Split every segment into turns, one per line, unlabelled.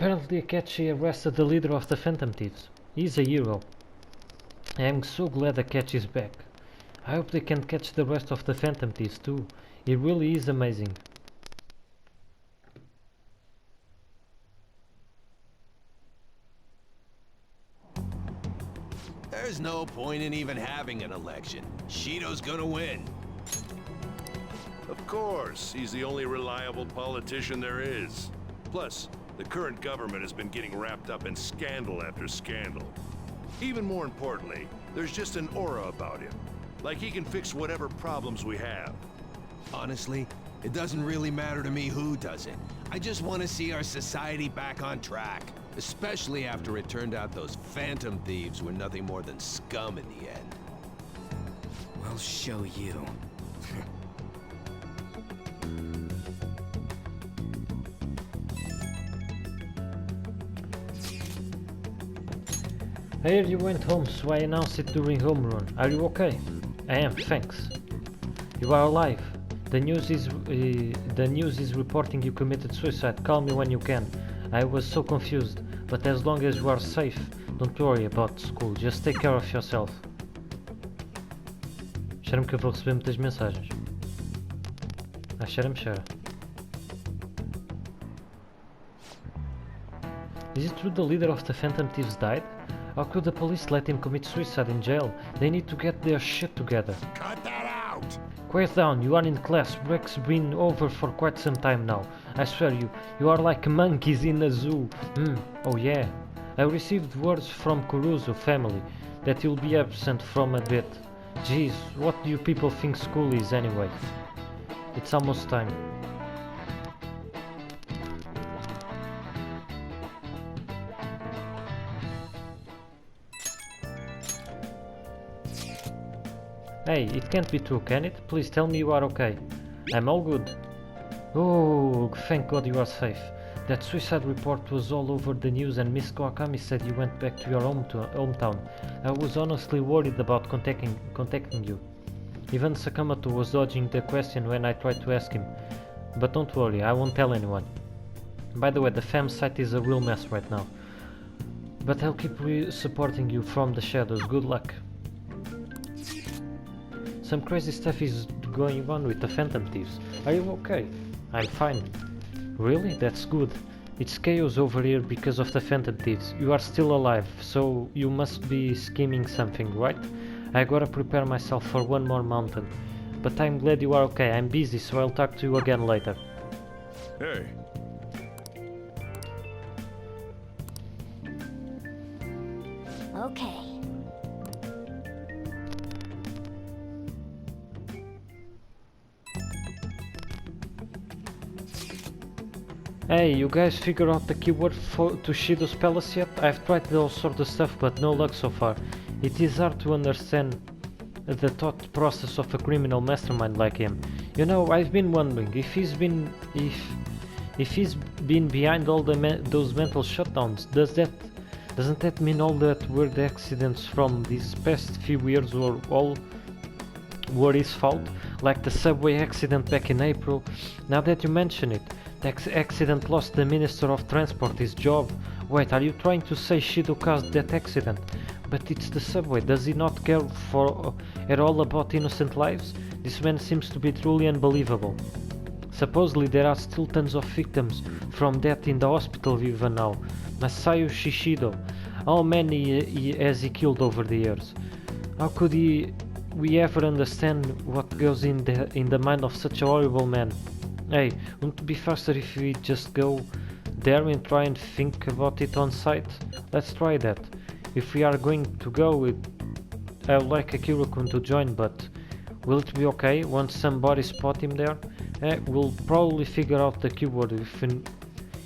Apparently Akechi arrested the leader of the Phantom Thieves. He's a hero. I am so glad Akechi is back. I hope they can catch the rest of the Phantom Thieves too. He really is amazing.
There's no point in even having an election. Shido's gonna win.
Of course, he's the only reliable politician there is. Plus, the current government has been getting wrapped up in scandal after scandal. Even more importantly, there's just an aura about him. Like he can fix whatever problems we have.
Honestly, it doesn't really matter to me who does it. I just want to see our society back on track. Especially after it turned out those Phantom Thieves were nothing more than scum in the end.
We'll show you.
I heard you went home, so I announced it during home run. Are you okay? I am, thanks. You are alive. The news is reporting you committed suicide. Call me when you can. I was so confused, but as long as you are safe, don't worry about school. Just take care of yourself. Cheira-me que eu vou receber muitas mensagens. Cheira-me, cheira. Is it true the leader of the Phantom Thieves died? How could the police let him commit suicide in jail? They need to get their shit together.
Cut that out!
Quiet down, you are in class. Break's been over for quite some time now. I swear you are like monkeys in a zoo. Oh yeah. I received words from Kuruzu family that you'll be absent from a bit. Jeez, what do you people think school is anyway? It's almost time. Hey, it can't be true, can it? Please tell me you are okay. I'm all good. Oh, thank God you are safe. That suicide report was all over the news and Miss Kawakami said you went back to your hometown. I was honestly worried about contacting you. Even Sakamoto was dodging the question when I tried to ask him. But don't worry, I won't tell anyone. By the way, the fam site is a real mess right now. But I'll keep supporting you from the shadows. Good luck. Some crazy stuff is going on with the Phantom Thieves. Are you okay? I'm fine. Really? That's good. It's chaos over here because of the Phantom Thieves. You are still alive, so you must be scheming something, right? I gotta prepare myself for one more mountain. But I'm glad you are okay. I'm busy, so I'll talk to you again later.
Hey.
Okay.
Hey, you guys figure out the keyword to Shido's palace yet? I've tried all sorts of stuff, but no luck so far. It is hard to understand the thought process of a criminal mastermind like him. You know, I've been wondering if he's been behind all those mental shutdowns. Doesn't that mean all that weird accidents from these past few years were his fault? Like the subway accident back in April. Now that you mention it, the accident lost the Minister of Transport his job. Wait, are you trying to say Shido caused that accident? But it's the subway. Does he not care at all about innocent lives? This man seems to be truly unbelievable. Supposedly there are still tons of victims from that in the hospital even now. Masayu Shishido. How many has he killed over the years? How could we ever understand what goes in the mind of such a horrible man? Hey, wouldn't it be faster if we just go there and try and think about it on site? Let's try that. If we are going to go, I would like Akira-kun to join, but will it be okay once somebody spot him there? We'll probably figure out the keyword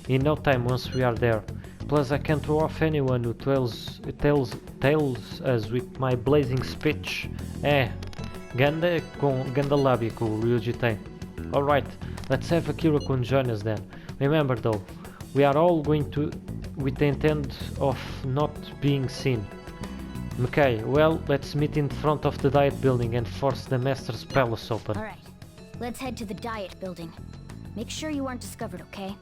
in no time once we are there. Plus I can throw off anyone who tails us with my blazing speech. Ganda lábia que o Ryuji tem. Alright, let's have Akira-kun join us then. Remember though, we are all going to with the intent of not being seen. Okay, well, let's meet in front of the Diet Building and force the Master's Palace open.
Alright, let's head to the Diet Building. Make sure you aren't discovered, okay?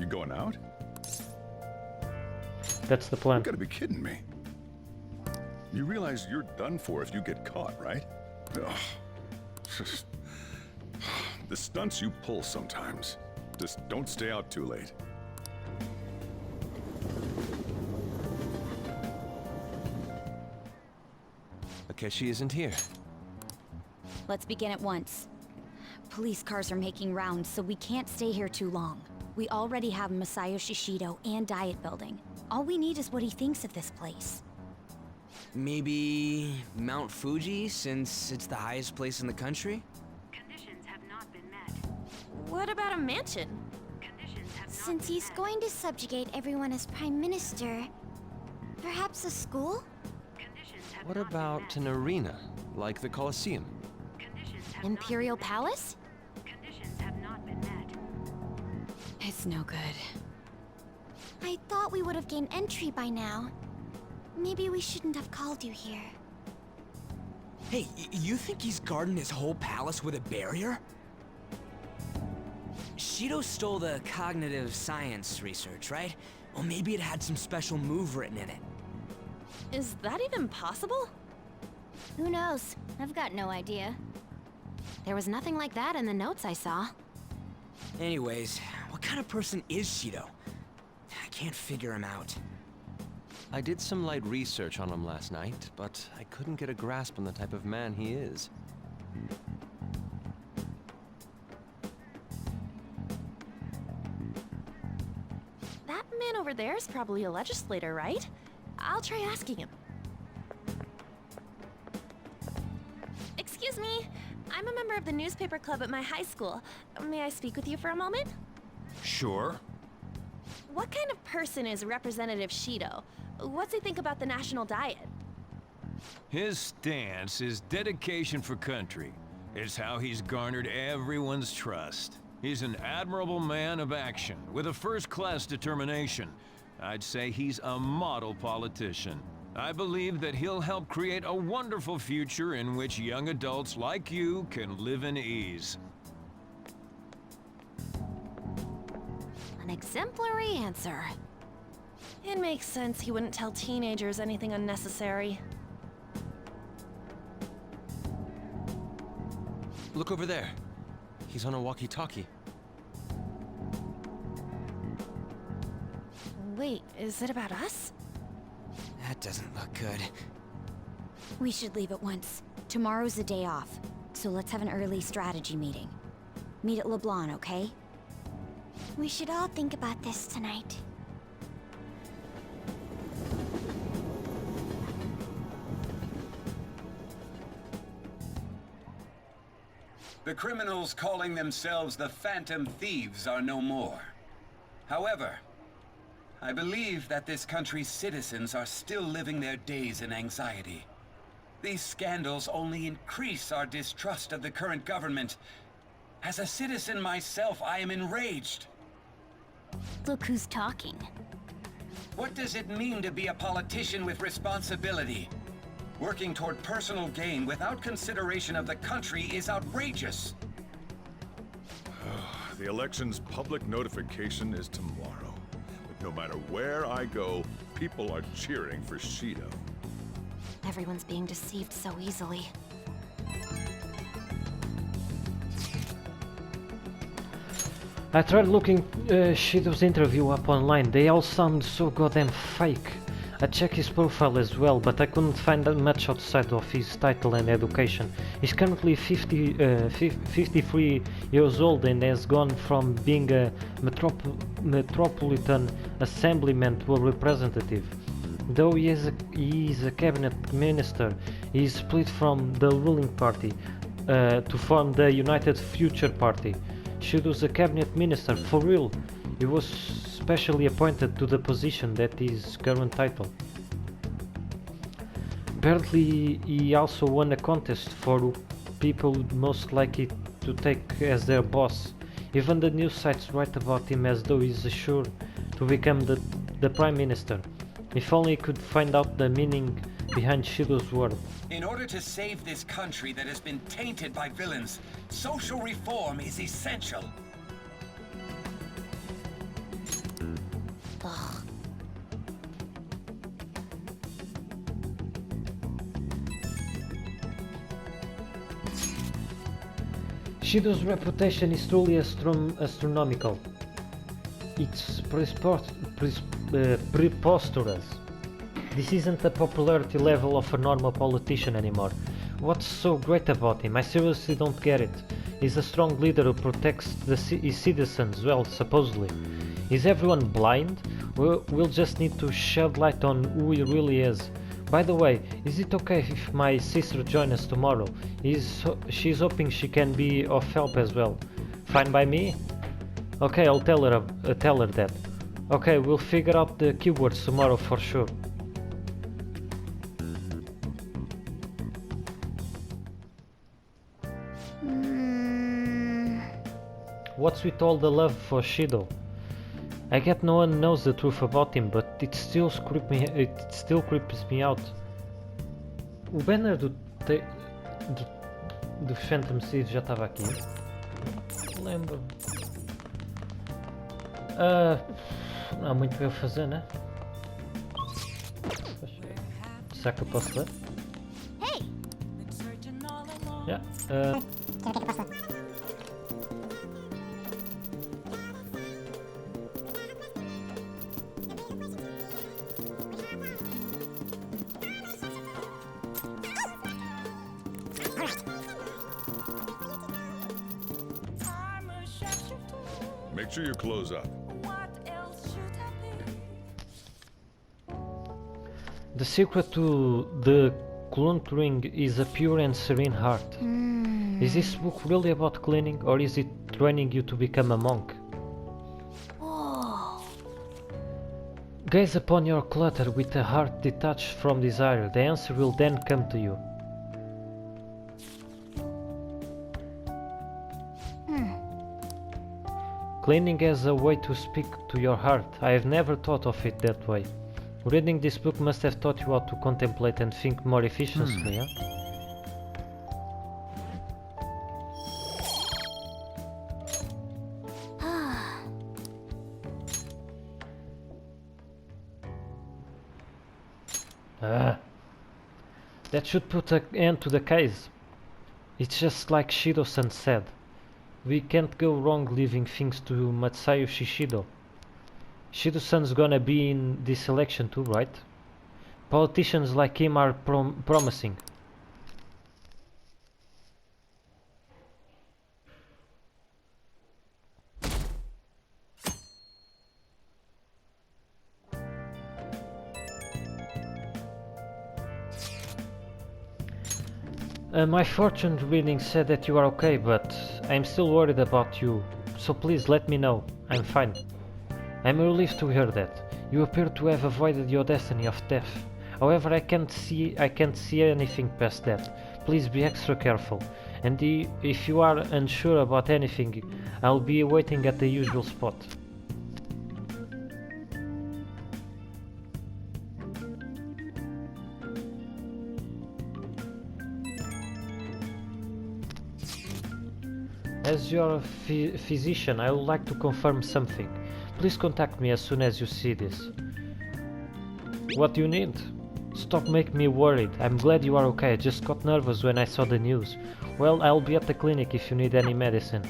You going out?
That's the plan.
You gotta be kidding me. You realize you're done for if you get caught, right? Ugh. Just... The stunts you pull sometimes. Just don't stay out too late.
Akeshi isn't here.
Let's begin at once. Police cars are making rounds, so we can't stay here too long. We already have Masayoshi Shido and Diet Building. All we need is what he thinks of this place.
Maybe Mount Fuji, since it's the highest place in the country?
Conditions have not been met.
What about a mansion?
Conditions have not
Since
been
he's
met.
going to subjugate everyone as Prime Minister, perhaps a school?
Conditions have
What
not been
about
met.
an arena, like the Colosseum?
Conditions have
Imperial
not been
Palace?
met. Conditions have not been met.
It's no good. I thought we would have gained entry by now. Maybe we shouldn't have called you here.
Hey, you think he's guarding his whole palace with a barrier? Shido stole the cognitive science research, right? Well, maybe it had some special move written in it.
Is that even possible?
Who knows? I've got no idea. There was nothing like that in the notes I saw.
Anyways, what kind of person is Shido? I can't figure him out.
I did some light research on him last night, but I couldn't get a grasp on the type of man he is.
That man over there is probably a legislator, right? I'll try asking him. Excuse me, I'm a member of the newspaper club at my high school. May I speak with you for a moment?
Sure.
What kind of person is Representative Shido? What's he think about the national diet?
His stance is dedication for country. It's how he's garnered everyone's trust. He's an admirable man of action, with a first-class determination. I'd say he's a model politician. I believe that he'll help create a wonderful future in which young adults like you can live in ease.
An exemplary answer. It makes sense he wouldn't tell teenagers anything unnecessary.
Look over there. He's on a walkie-talkie.
Wait, is it about us?
That doesn't look good.
We should leave at once. Tomorrow's a day off, so let's have an early strategy meeting. Meet at LeBlanc, okay? We should all think about this tonight.
The criminals calling themselves the Phantom Thieves are no more. However, I believe that this country's citizens are still living their days in anxiety. These scandals only increase our distrust of the current government. As a citizen myself, I am enraged.
Look who's talking.
What does it mean to be a politician with responsibility? Working toward personal gain without consideration of the country is outrageous.
The election's public notification is tomorrow. But no matter where I go, people are cheering for Shido.
Everyone's being deceived so easily.
I tried looking Shido's interview up online. They all sound so goddamn fake. I checked his profile as well, but I couldn't find that much outside of his title and education. He's currently 53 years old and has gone from being a metropolitan assemblyman to a representative. Though he is a cabinet minister, he is split from the ruling party to form the United Future Party. Shido's a cabinet minister, for real. He was specially appointed to the position, that is current title. Apparently he also won a contest for people most likely to take as their boss. Even the news sites write about him as though he's sure to become the prime minister. If only he could find out the meaning behind Shido's word.
In order to save this country that has been tainted by villains, social reform is essential.
Ugh.
Shido's reputation is truly astronomical. It's preposterous. This isn't the popularity level of a normal politician anymore. What's so great about him? I seriously don't get it. He's a strong leader who protects his citizens well, supposedly. Is everyone blind? We'll just need to shed light on who he really is. By the way, is it okay if my sister joins us tomorrow? She's hoping she can be of help as well. Fine by me? Okay, I'll tell her that. Okay, we'll figure out the keywords tomorrow for sure. What's with all the love for Shido? I get no one knows the truth about him, but it still creeps me out. O banner do Phantom Thieves já estava aqui. Lembro. Não há muito para eu fazer, né? Será que eu posso ler?
Hey!
Yeah.
Make sure you close up.
The secret to the Cluntering is a pure and serene heart. Is this book really about cleaning, or is it training you to become a monk?
Whoa.
Gaze upon your clutter with a heart detached from desire. The answer will then come to you. Cleaning as a way to speak to your heart. I have never thought of it that way. Reading this book must have taught you how to contemplate and think more efficiently, huh? That should put an end to the case. It's just like Shido-san said. We can't go wrong leaving things to Masayoshi Shido. Shido-san's gonna be in this election too, right? Politicians like him are promising. My fortune reading said that you are okay, but I'm still worried about you, so please let me know. I'm fine. I'm relieved to hear that. You appear to have avoided your destiny of death. However, I can't see anything past that. Please be extra careful. And if you are unsure about anything, I'll be waiting at the usual spot. As your physician, I would like to confirm something. Please contact me as soon as you see this. What do you need? Stop making me worried. I'm glad you are okay. I just got nervous when I saw the news. Well, I'll be at the clinic if you need any medicine.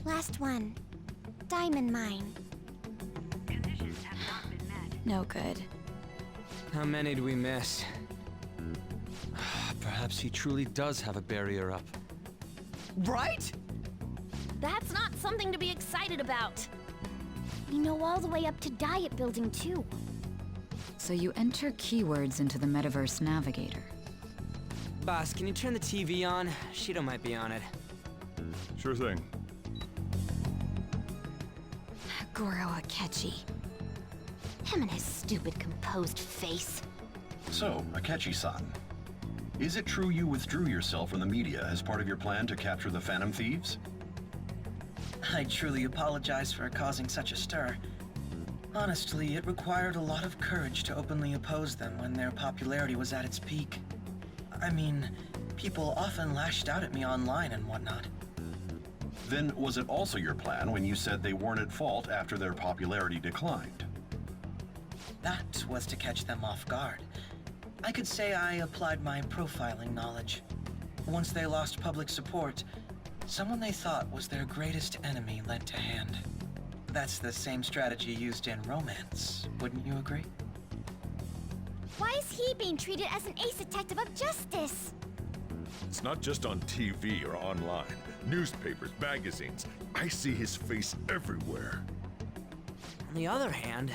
Last one. Diamond mine.
Conditions have not been met.
No good.
How many do we miss? Perhaps he truly does have a barrier up. Right?
That's not something to be excited about.
We know all the way up to Diet Building, too.
So you enter keywords into the Metaverse Navigator.
Boss, can you turn the TV on? Shido might be on it.
Sure thing.
Goro Akechi. Him and his stupid composed face.
So, Akechi-san, is it true you withdrew yourself from the media as part of your plan to capture the Phantom Thieves?
I truly apologize for causing such a stir. Honestly, it required a lot of courage to openly oppose them when their popularity was at its peak. I mean, people often lashed out at me online and whatnot.
Then was it also your plan when you said they weren't at fault after their popularity declined?
That was to catch them off guard. I could say I applied my profiling knowledge. Once they lost public support, someone they thought was their greatest enemy lent a hand. That's the same strategy used in romance, wouldn't you agree?
Why is he being treated as an ace detective of justice?
It's not just on TV or online. Newspapers, magazines. I see his face everywhere.
On the other hand,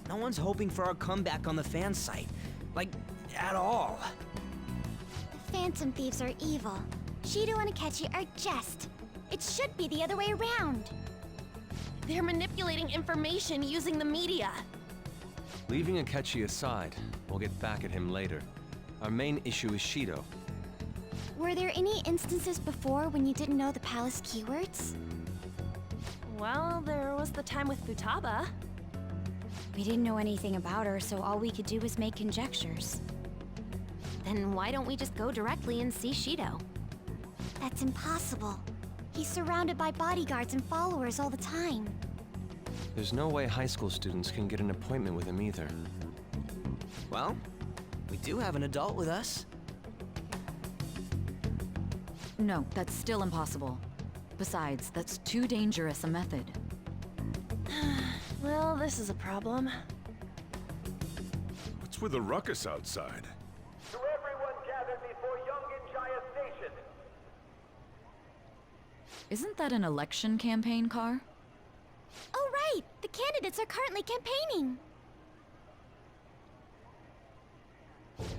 no one's hoping for our comeback on the fan site. Like, at all.
The Phantom Thieves are evil. Shido and Akechi are just. It should be the other way around.
They're manipulating information using the media.
Leaving Akechi aside, we'll get back at him later. Our main issue is Shido.
Were there any instances before when you didn't know the palace keywords?
Well, there was the time with Futaba.
We didn't know anything about her, so all we could do was make conjectures.
Then why don't we just go directly and see Shido?
That's impossible. He's surrounded by bodyguards and followers all the time.
There's no way high school students can get an appointment with him either.
Well, we do have an adult with us.
No, that's still impossible. Besides, that's too dangerous a method.
Well, this is a problem.
What's with the ruckus outside?
To everyone gathered before Yongen-Jaya Station.
Isn't that an election campaign car?
Oh right! The candidates are currently campaigning!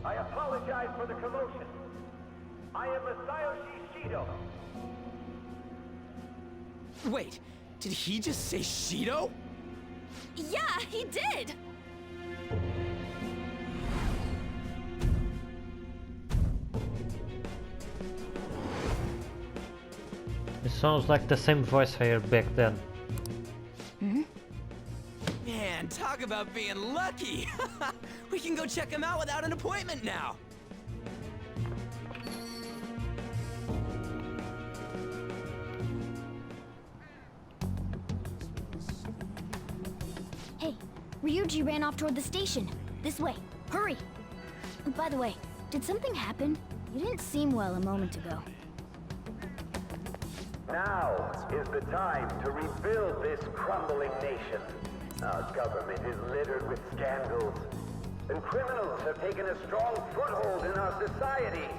I apologize for the commotion. I am Masayoshi Shido.
Wait, did he just say Shido?
Yeah, he did!
It sounds like the same voice I heard back then.
Man, talk about being lucky! We can go check him out without an appointment now!
Hey, Ryuji ran off toward the station. This way. Hurry! By the way, did something happen? You didn't seem well a moment ago.
Now is the time to rebuild this crumbling nation. Our government is littered with scandals, and criminals have taken a strong foothold in our society.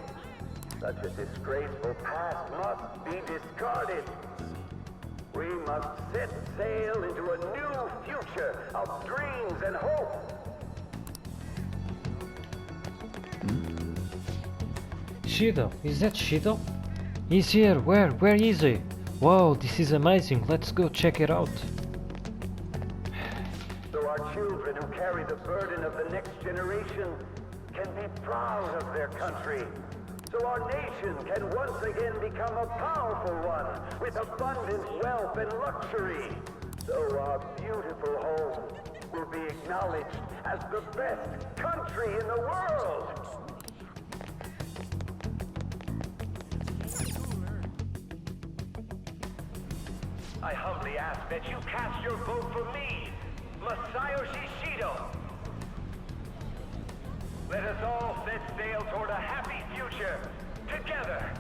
Such a disgraceful past must be discarded. We must set sail into a new future of dreams and hope.
Shido, is that Shido? He's here, where is he? Wow, this is amazing, let's go check it out.
So our children who carry the burden of the next generation can be proud of their country. So our nation can once again become a powerful one with abundant wealth and luxury. So our beautiful home will be acknowledged as the best country in the world. I humbly ask that you cast your vote for me, Masayoshi Shido. Let us all set sail toward a happy future, together.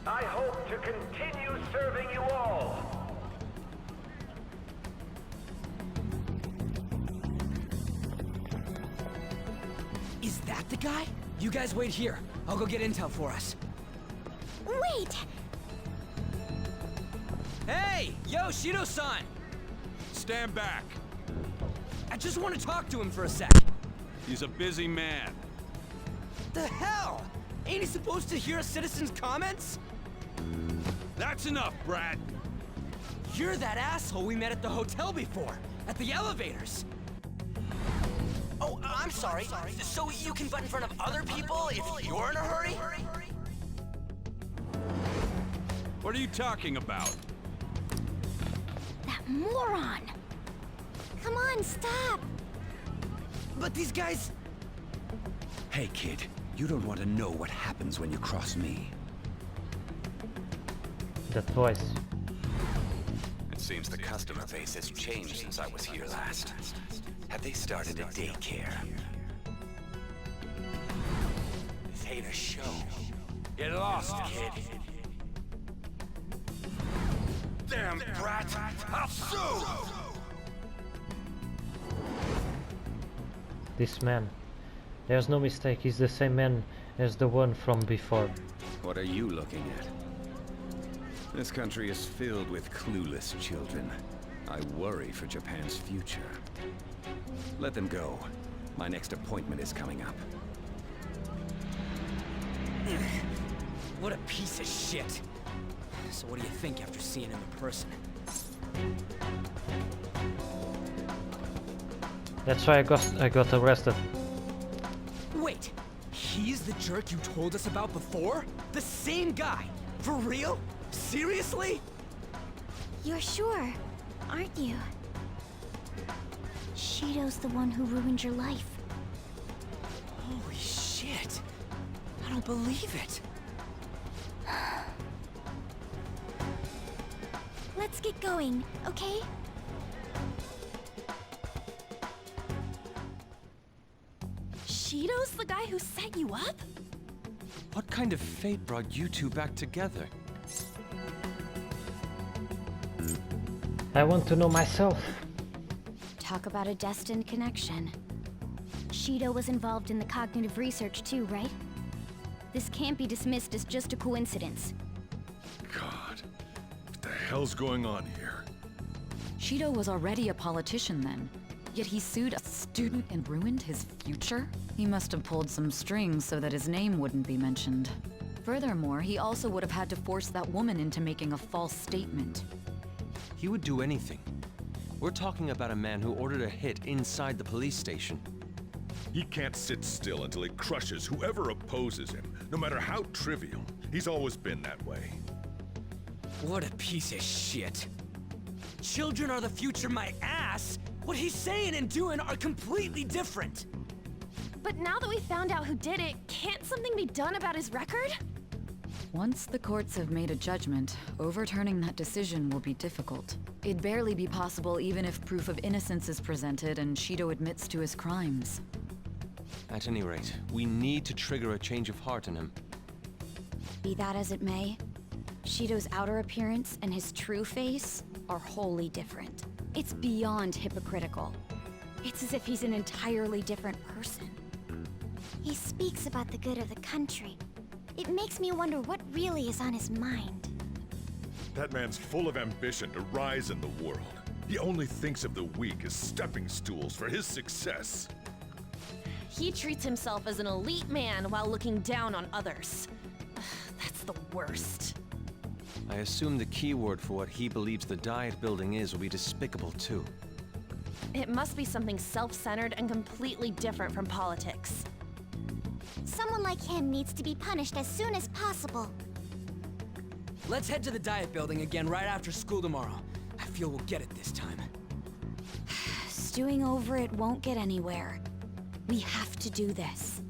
I hope to continue serving you all.
Is that the guy? You guys wait here. I'll go get intel for us.
Wait!
Hey! Yo, Shido-san!
Stand back.
I just want to talk to him for a sec.
He's a busy man.
The hell? Ain't he supposed to hear a citizen's comments?
That's enough, Brad.
You're that asshole we met at the hotel before, at the elevators. Oh, I'm sorry. So you can butt in front of other people if you're in a hurry?
What are you talking about?
That Moron! Come on, stop!
But these guys...
Hey, kid. You don't want to know what happens when you cross me.
That voice.
It seems the customer base has changed since I was here last. Have they started a daycare? This ain't a show. Get lost, kid. Damn brat! I'll sue!
This man. There's no mistake, he's the same man as the one from before.
What are you looking at? This country is filled with clueless children. I worry for Japan's future. Let them go. My next appointment is coming up.
What a piece of shit. So what do you think after seeing him in person?
That's why I got arrested.
Wait, he's the jerk you told us about before? The same guy? For real? Seriously?
You're sure, aren't you? Shido's the one who ruined your life.
Holy shit. I don't believe it.
Let's get going, okay?
Shido's the guy who set you up?
What kind of fate brought you two back together?
I want to know myself.
Talk about a destined connection. Shido was involved in the cognitive research too, right? This can't be dismissed as just a coincidence.
God, what the hell's going on here?
Shido was already a politician then, yet he sued a student and ruined his future? He must have pulled some strings so that his name wouldn't be mentioned. Furthermore, he also would have had to force that woman into making a false statement.
He would do anything. We're talking about a man who ordered a hit inside the police station.
He can't sit still until he crushes whoever opposes him, no matter how trivial. He's always been that way.
What a piece of shit. Children are the future, my ass! What he's saying and doing are completely different!
But now that we found out who did it, can't something be done about his record?
Once the courts have made a judgment, overturning that decision will be difficult. It'd barely be possible even if proof of innocence is presented and Shido admits to his crimes.
At any rate, we need to trigger a change of heart in him.
Be that as it may, Shido's outer appearance and his true face are wholly different. It's beyond hypocritical. It's as if he's an entirely different person. He speaks about the good of the country. It makes me wonder what really is on his mind.
That man's full of ambition to rise in the world. He only thinks of the weak as stepping stools for his success.
He treats himself as an elite man while looking down on others. That's the worst.
I assume the key word for what he believes the diet building is will be despicable too.
It must be something self-centered and completely different from politics.
Someone like him needs to be punished as soon as possible.
Let's head to the diet building again right after school tomorrow. I feel we'll get it this time.
Stewing over it won't get anywhere. We have to do this.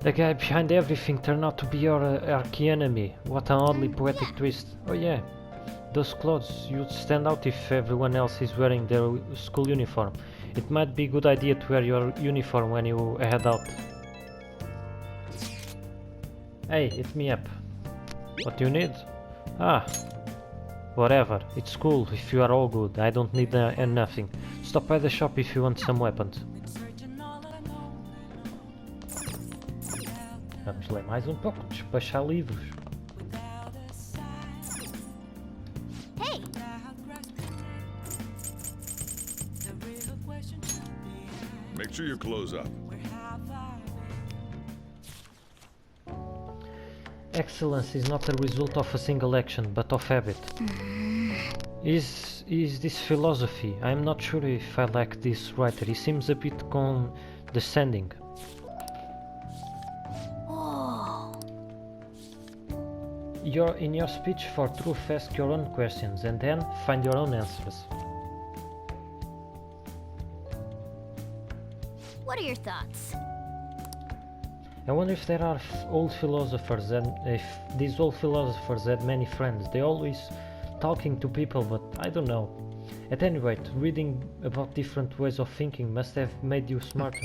The guy behind everything turned out to be your arch-enemy. What an oddly poetic twist. Oh yeah, those clothes, you'd stand out if everyone else is wearing their school uniform. It might be a good idea to wear your uniform when you head out. Hey, hit me up. What do you need? Ah, whatever. It's cool if you are all good. I don't need nothing. Stop by the shop if you want some weapons. Vamos ler mais pouco, despachar livros.
Hey!
Make sure your clothes up.
Excellence is not a result of a single action, but of habit. Is this philosophy? I'm not sure if I like this writer. He seems a bit condescending. in your speech for truth, ask your own questions and then find your own answers.
What are your thoughts?
I wonder if there are old philosophers, and if these old philosophers had many friends. They always talking to people, but I don't know. At any rate, reading about different ways of thinking must have made you smarter.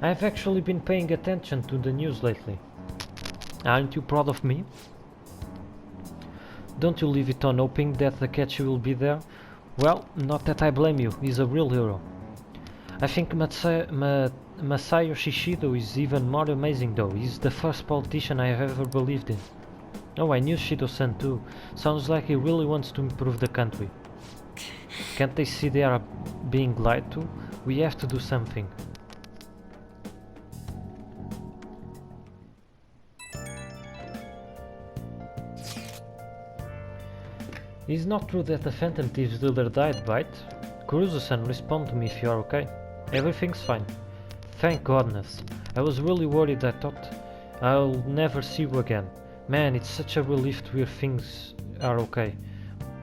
I've actually been paying attention to the news lately. Aren't you proud of me? Don't you leave it on hoping that the catchy will be there? Well, not that I blame you, he's a real hero. I think Masayoshi Shido is even more amazing though. He's the first politician I have ever believed in. Oh, I knew Shido-san too. Sounds like he really wants to improve the country. Can't they see they are being lied to? We have to do something. It's not true that the Phantom Thieves leader died, right? Kuruzu-san, respond to me if you are okay. Everything's fine. Thank goodness. I was really worried. I thought I'll never see you again. Man, it's such a relief to hear things are okay.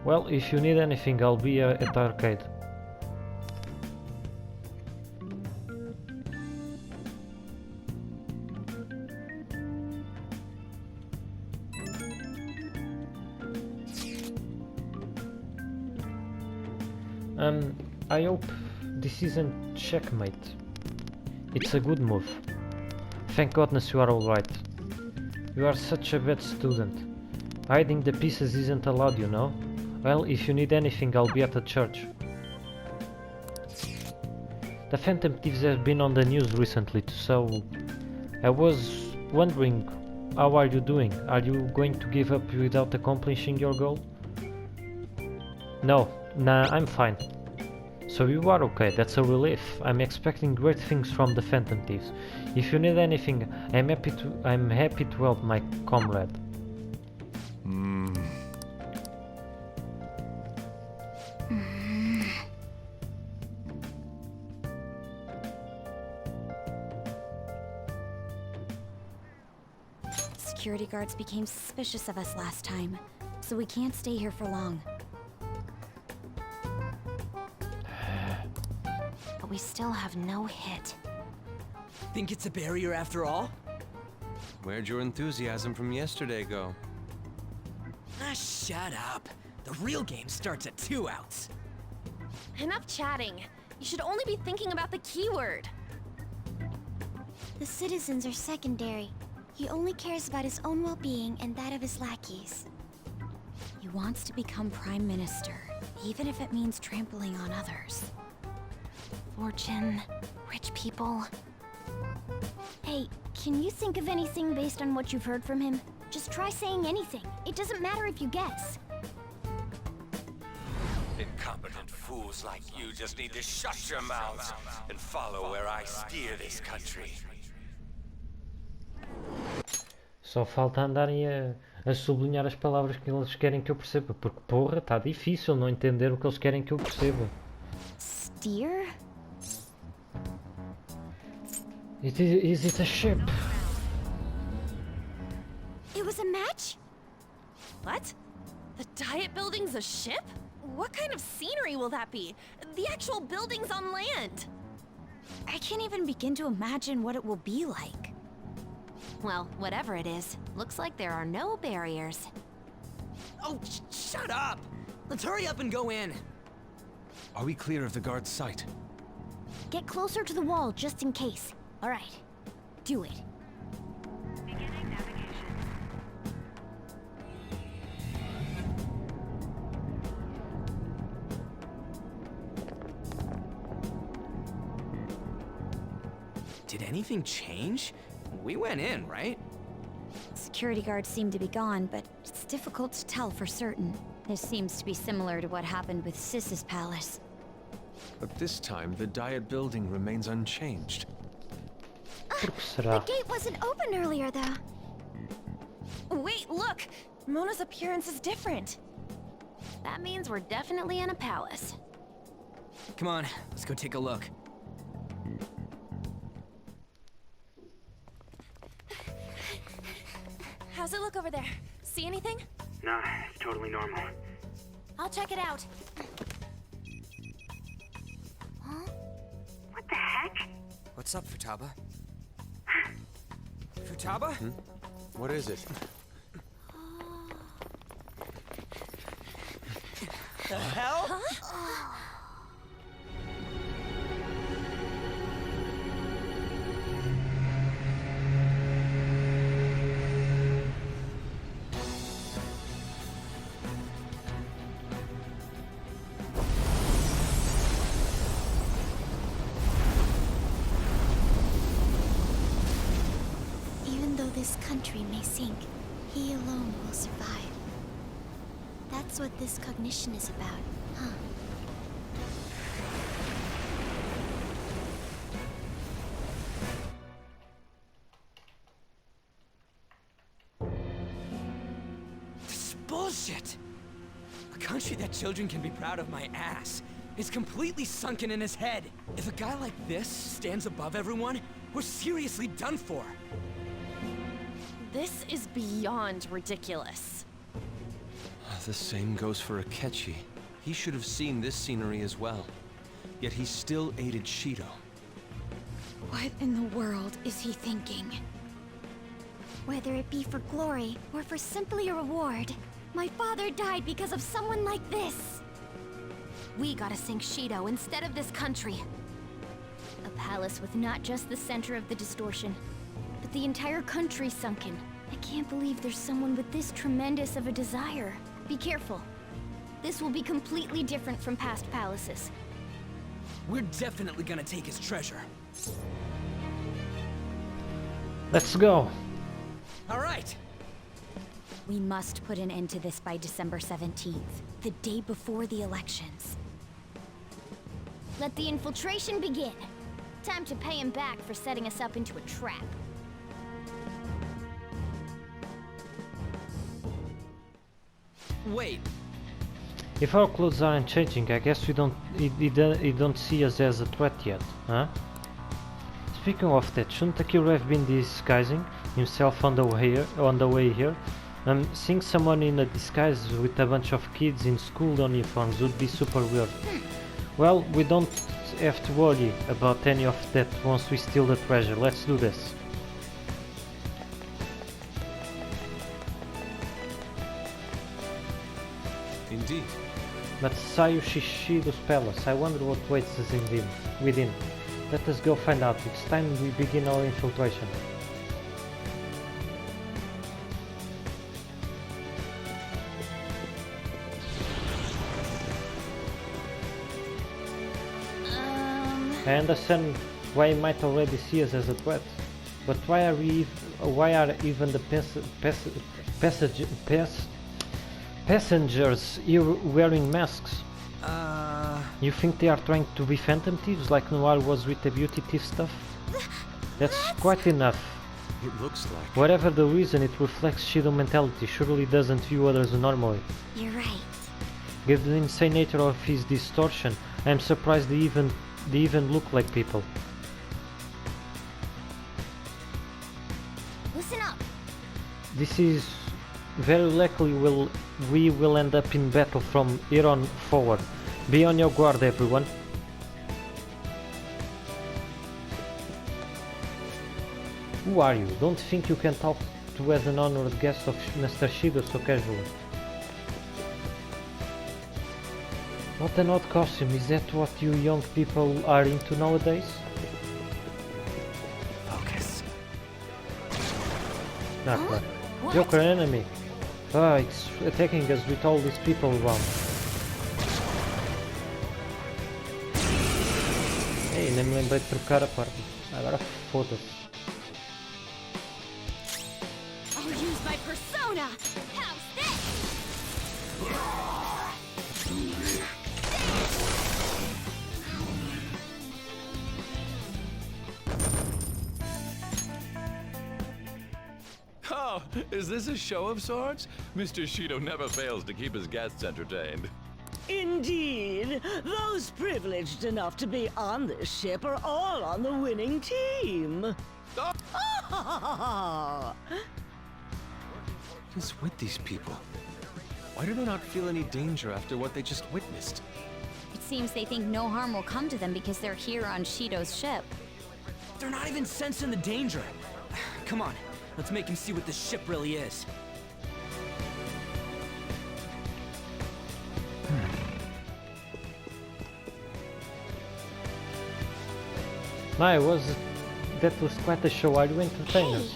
Well, if you need anything, I'll be at the arcade. I hope this isn't checkmate. It's a good move. Thank goodness you are alright. You are such a bad student. Hiding the pieces isn't allowed, you know? Well, if you need anything, I'll be at the church. The Phantom Thieves have been on the news recently, so I was wondering, how are you doing? Are you going to give up without accomplishing your goal? No, nah, I'm fine. So you are okay, that's a relief. I'm expecting great things from the Phantom Thieves. If you need anything, I'm happy to help my comrade.
Security guards became suspicious of us last time, so we can't stay here for long. But we still have no hit.
Think it's a barrier after all?
Where'd your enthusiasm from yesterday go?
Ah, shut up. The real game starts at 2 outs.
Enough chatting. You should only be thinking about the keyword.
The citizens are secondary. He only cares about his own well-being and that of his lackeys. He wants to become Prime Minister, even if it means trampling on others. Fortune, rich people. Hey, can you think of anything based on what you've heard from him? Just try saying anything. It doesn't matter if you guess.
Incompetent fools like you just need to shut your mouths and follow where I steer this country.
Só falta andarem a sublinhar as palavras que eles querem que eu perceba, porque porra, tá difícil não entender o que eles querem que eu perceba.
Steer?
Is it a ship?
It was a match? What? The Diet Building's a ship? What kind of scenery will that be? The actual building's on land.
I can't even begin to imagine what it will be like.
Well, whatever it is, looks like there are no barriers.
Oh, shut up! Let's hurry up and go in.
Are we clear of the guard's sight?
Get closer to the wall just in case. All right, do it.
Beginning navigation.
anything change? We went in, right?
Security guards seem to be gone, but it's difficult to tell for certain. This seems to be similar to what happened with Sis's palace.
But this time, the Diet building remains unchanged.
The gate wasn't open earlier, though.
Wait, look! Mona's appearance is different. That means we're definitely in a palace.
Come on, let's go take a look.
How's it look over there? See anything?
Nah, it's totally normal.
I'll check it out.
Huh?
What the heck?
What's up, Futaba? Futaba?
What is it?
The hell?
Even though this country may sink, he alone will survive. That's what this cognition is about, huh?
This is bullshit! A country that children can be proud of my ass is completely sunken in his head. If a guy like this stands above everyone, we're seriously done for.
This is beyond ridiculous.
The same goes for Akechi. He should have seen this scenery as well. Yet he still aided Shido.
What in the world is he thinking? Whether it be for glory or for simply a reward, my father died because of someone like this. We gotta sink Shido instead of this country. A palace with not just the center of the distortion, but the entire country sunken. I can't believe there's someone with this tremendous of a desire. Be careful. This will be completely different from past palaces.
We're definitely gonna take his treasure.
Let's go.
All right.
We must put an end to this by December 17th, the day before the elections. Let the infiltration begin. Time to pay him back for setting us up into a trap.
Wait.
If our clothes aren't changing, I guess we don't. He don't see us as a threat yet, huh? Speaking of that, shouldn't Takeru have been disguising himself on the way here? Seeing someone in a disguise with a bunch of kids in school uniforms would be super weird. Well, we don't have to worry about any of that once we steal the treasure. Let's do this.
Indeed.
But Sayushishido's palace, I wonder what waits us within. Let us go find out. It's time we begin our infiltration. I understand why he might already see us as a threat, but why are even the passengers here wearing masks? You think they are trying to be phantom thieves like Noir was with the beauty thief stuff? That's quite enough.
It looks like.
Whatever the reason, it reflects Shido mentality. Surely doesn't view others normally.
You're right.
Given the insane nature of his distortion, I am surprised they even look like people.
Listen up.
This is very likely we will end up in battle from here on forward. Be on your guard, everyone. Who are you? Don't think you can talk to as an honored guest of Mr. Shido so casually. What an odd costume. Is that what you young people are into nowadays?
Focus.
Not bad. Joker enemy. Ah, it's attacking us with all these people around. Ei, nem me lembrei de trocar a parte. Agora foda-se.
I'll use my persona! How's this?
Oh, is this a show of sorts? Mr. Shido never fails to keep his guests entertained.
Indeed. Those privileged enough to be on this ship are all on the winning team.
What is with these people? Why do they not feel any danger after what they just witnessed?
It seems they think no harm will come to them because they're here on Shido's ship.
They're not even sensing the danger. Come on, let's make him see what this ship really is.
No, that was quite a show. Are you entertainers?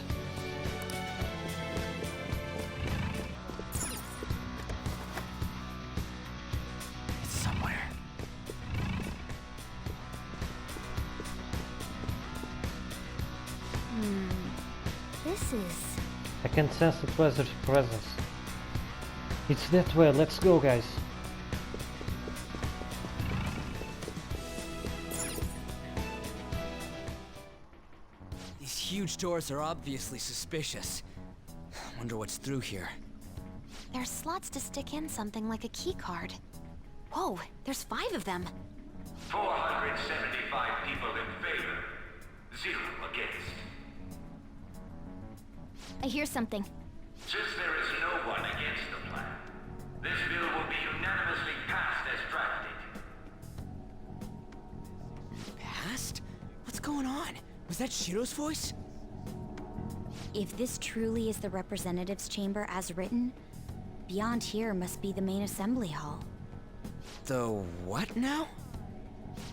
It's somewhere.
This is...
I can sense the pleasure's presence. It's that way. Let's go, guys.
These huge doors are obviously suspicious. Wonder what's through here.
There's slots to stick in something like a key card. Whoa, there's 5 of them.
475 people in favor, 0 against.
I hear something.
Since there is no one against the plan, this bill will be unanimously passed as drafted.
Passed? What's going on? Was that Shiro's voice?
If this truly is the representatives' chamber as written, beyond here must be the main assembly hall.
The what now?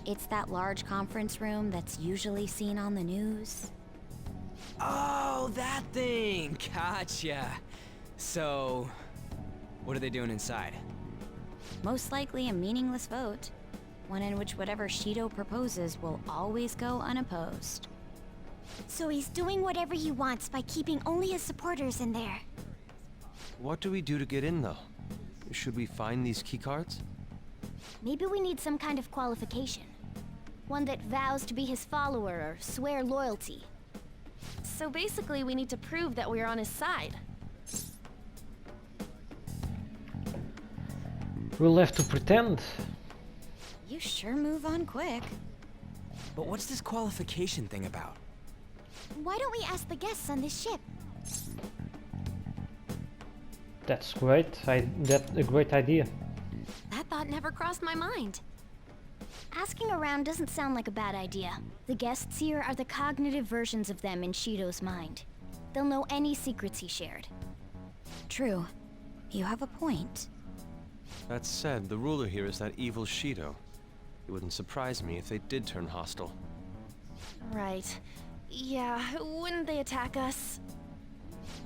It's that large conference room that's usually seen on the news.
Oh, that thing! Gotcha! So, what are they doing inside?
Most likely a meaningless vote. One in which whatever Shido proposes will always go unopposed. So he's doing whatever he wants by keeping only his supporters in there.
What do we do to get in, though? Should we find these keycards?
Maybe we need some kind of qualification. One that vows to be his follower or swear loyalty.
So basically, we need to prove that we're on his side.
We'll have to pretend.
You sure move on quick.
But what's this qualification thing about?
Why don't we ask the guests on this ship?
That's great. That's a great idea.
That thought never crossed my mind.
Asking around doesn't sound like a bad idea. The guests here are the cognitive versions of them in Shido's mind. They'll know any secrets he shared. True. You have a point.
That said, the ruler here is that evil Shido. It wouldn't surprise me if they did turn hostile.
Right. Yeah, wouldn't they attack us?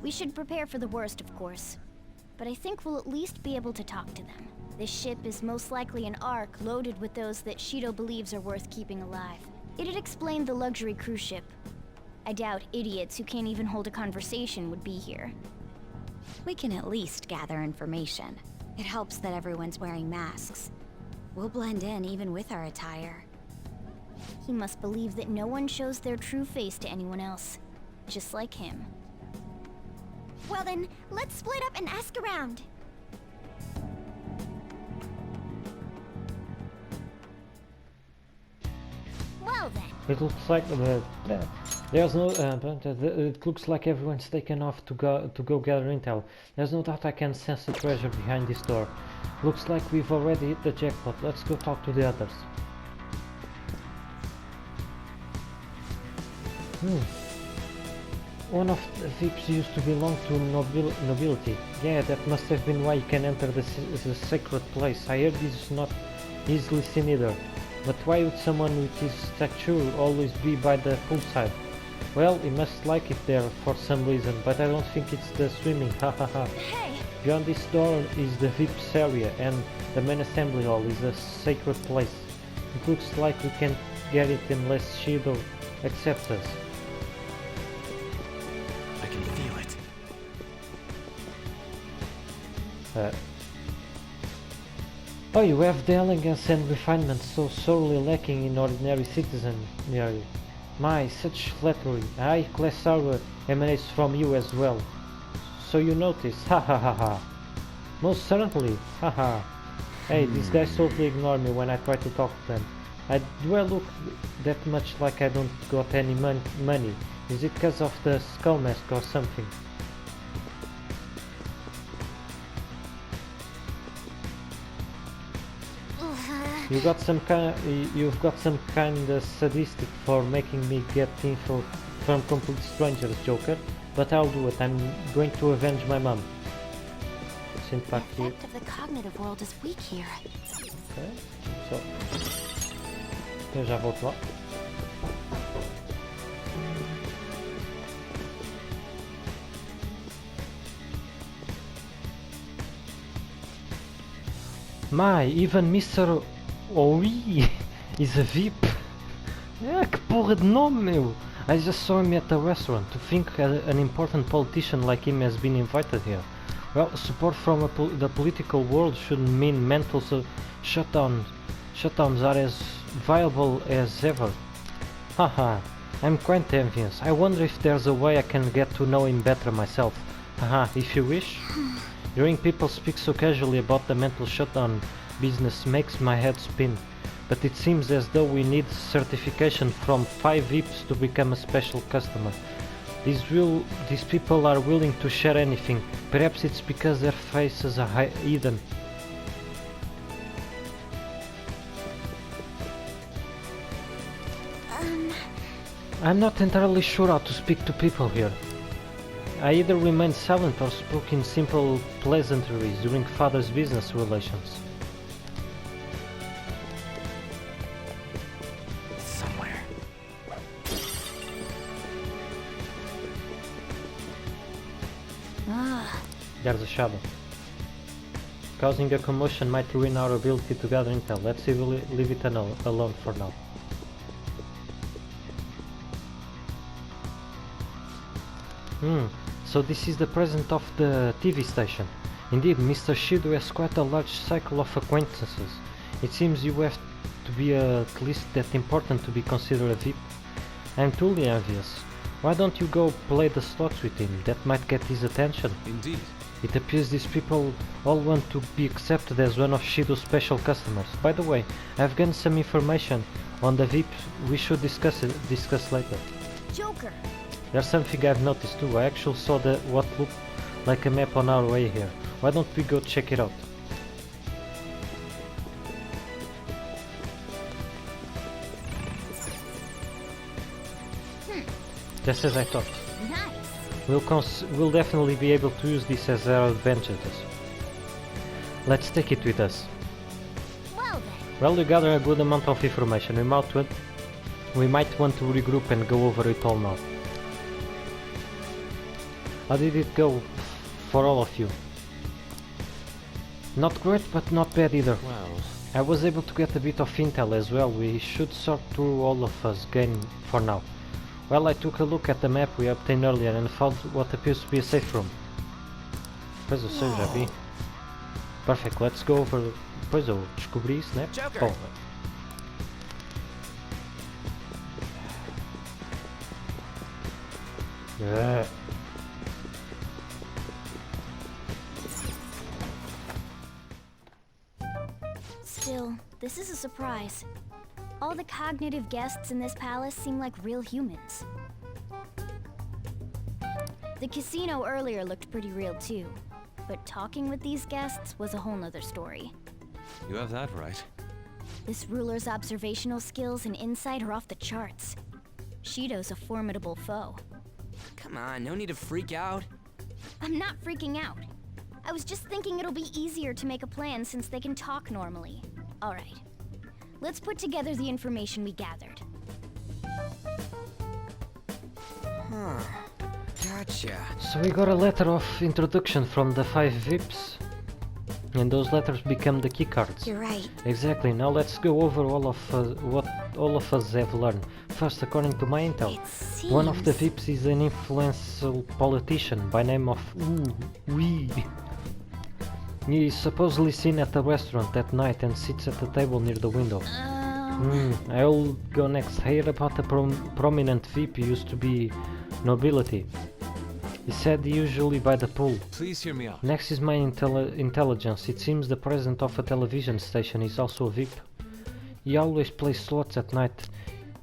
We should prepare for the worst, of course. But I think we'll at least be able to talk to them. This ship is most likely an Ark loaded with those that Shido believes are worth keeping alive. It'd explain the luxury cruise ship. I doubt idiots who can't even hold a conversation would be here. We can at least gather information. It helps that everyone's wearing masks. We'll blend in even with our attire. He must believe that no one shows their true face to anyone else. Just like him. Well then, let's split up and ask around. Well then.
It looks like there's no. It looks like everyone's taken off to go gather intel. There's no doubt I can sense the treasure behind this door. Looks like we've already hit the jackpot. Let's go talk to the others. One of the VIPs used to belong to nobility. Yeah, that must have been why you can enter the sacred place. I heard this is not easily seen either. But why would someone with his stature always be by the poolside? Well, he must like it there for some reason, but I don't think it's the swimming, hahaha.
Hey!
Beyond this door is the VIP's area, and the main assembly hall is a sacred place. It looks like we can get it unless Shido accept us.
I can feel it.
Oh, you have the elegance and refinement so sorely lacking in ordinary citizenry. My, such flattery. High-class sour emanates from you as well. So you notice, ha ha ha ha. Most certainly, haha. Hey, these guys totally ignore me when I try to talk to them. Do I look that much like I don't got any money? Is it because of the skull mask or something? You've got some kind of sadistic for making me get info from complete strangers, Joker. But I'll do it. I'm going to avenge my mom.
The effect of the cognitive world is weak here.
Ok, só. Eu já volto lá. My, even Mr. Oi is a VIP. Que porra de nome, meu! I just saw him at the restaurant. To think an important politician like him has been invited here. Well, support from the political world shouldn't mean mental shutdowns are as viable as ever. Haha, I'm quite envious. I wonder if there's a way I can get to know him better myself. Haha, if you wish. Hearing people speak so casually about the mental shutdown business makes my head spin. But it seems as though we need certification from 5 VIPs to become a special customer. These people are willing to share anything. Perhaps it's because their faces are hidden. I'm not entirely sure how to speak to people here. I either remained silent or spoke in simple pleasantries during father's business relations.
Somewhere.
There's a shadow. Causing a commotion might ruin our ability to gather intel. Let's leave it alone for now. So this is the president of the TV station. Indeed, Mr. Shido has quite a large cycle of acquaintances. It seems you have to be at least that important to be considered a VIP. I'm truly envious. Why don't you go play the slots with him? That might get his attention.
Indeed.
It appears these people all want to be accepted as one of Shido's special customers. By the way, I've gotten some information on the VIP we should discuss later.
Joker!
There's something I've noticed too. I actually saw what looked like a map on our way here. Why don't we go check it out? Just as I thought.
Nice.
We'll definitely be able to use this as our advantages. Let's take it with us.
Well then.
Well, we gather a good amount of information. We might want to regroup and go over it all now. How did it go for all of you? Not great, but not bad either.
Well,
I was able to get a bit of intel as well. We should sort through all of us again for now. Well, I took a look at the map we obtained earlier and found what appears to be a safe room. Pois eu sei, já vi. Perfect, let's go over... Pois eu descobri isso, né?
Joker.
Yeah.
Still, this is a surprise. All the cognitive guests in this palace seem like real humans. The casino earlier looked pretty real too, but talking with these guests was a whole nother story.
you have that right.
This ruler's observational skills and insight are off the charts. Shido's a formidable foe.
Come on, no need to freak out.
I'm not freaking out. I was just thinking it'll be easier to make a plan since they can talk normally. Alright. Let's put together the information we gathered.
Huh. Gotcha.
So we got a letter of introduction from the 5 VIPs. And those letters become the keycards.
You're right.
Exactly. Now let's go over what all of us have learned. First, according to my intel, one of the VIPs is an influential politician by name of Wee. He is supposedly seen at a restaurant at night and sits at the table near the window. I'll go next. I heard about a prominent VIP used to be nobility. He said usually by the pool.
Please hear me out.
Next is my intelligence. It seems the president of a television station is also a VIP. He always plays slots at night.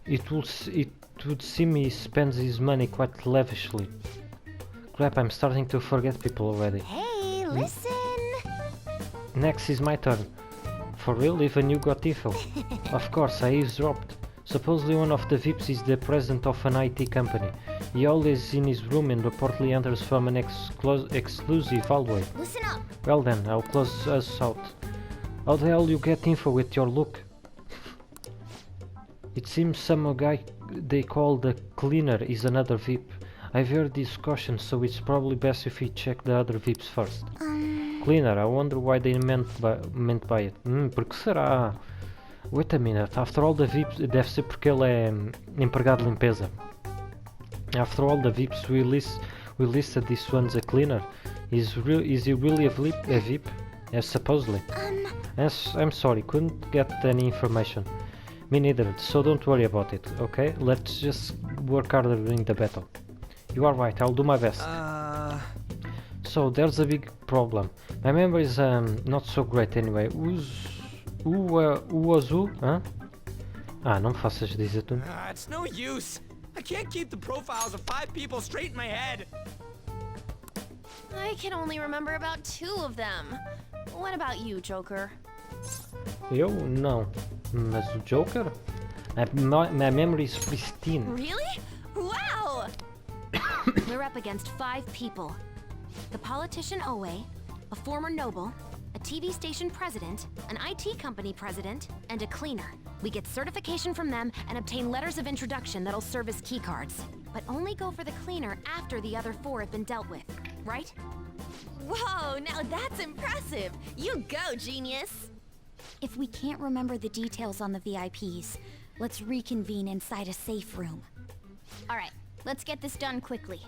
It would seem he spends his money quite lavishly. Crap, I'm starting to forget people already.
Hey, listen!
Next is my turn. For real, even you got info? Of course, I eavesdropped. Supposedly one of the VIPs is the president of an IT company. He always in his room and reportedly enters from an exclusive hallway.
Listen up!
Well then, I'll close us out. How the hell you get info with your look? It seems some guy they call the cleaner is another VIP. I've heard these cautions, so it's probably best if we check the other VIPs first. Cleaner, I wonder why they meant by it. Porque será? Wait a minute, after all the VIPs, deve ser porque ele é empregado de limpeza. After all the VIPs we listed this one's a cleaner. Is he really a VIP? Yes, supposedly. Yes, I'm sorry, couldn't get any information. Me neither, so don't worry about it, okay? Let's just work harder during the battle. You are right, I'll do my best. So there's a big problem. My memory is not so great anyway. Who was who? Huh? Não me faças dizer tu.
It's no use. I can't keep the profiles of 5 people straight in my head.
I can only remember about 2 of them. What about you, Joker?
Eu? Não. Mas o Joker? My memory is pristine.
Really? Wow! We're up against 5 people. The politician Owe, a former noble, a TV station president, an IT company president, and a cleaner. We get certification from them and obtain letters of introduction that'll serve as keycards. But only go for the cleaner after the other 4 have been dealt with, right? Whoa, now that's impressive! You go, genius!
If we can't remember the details on the VIPs, let's reconvene inside a safe room.
Alright, let's get this done quickly.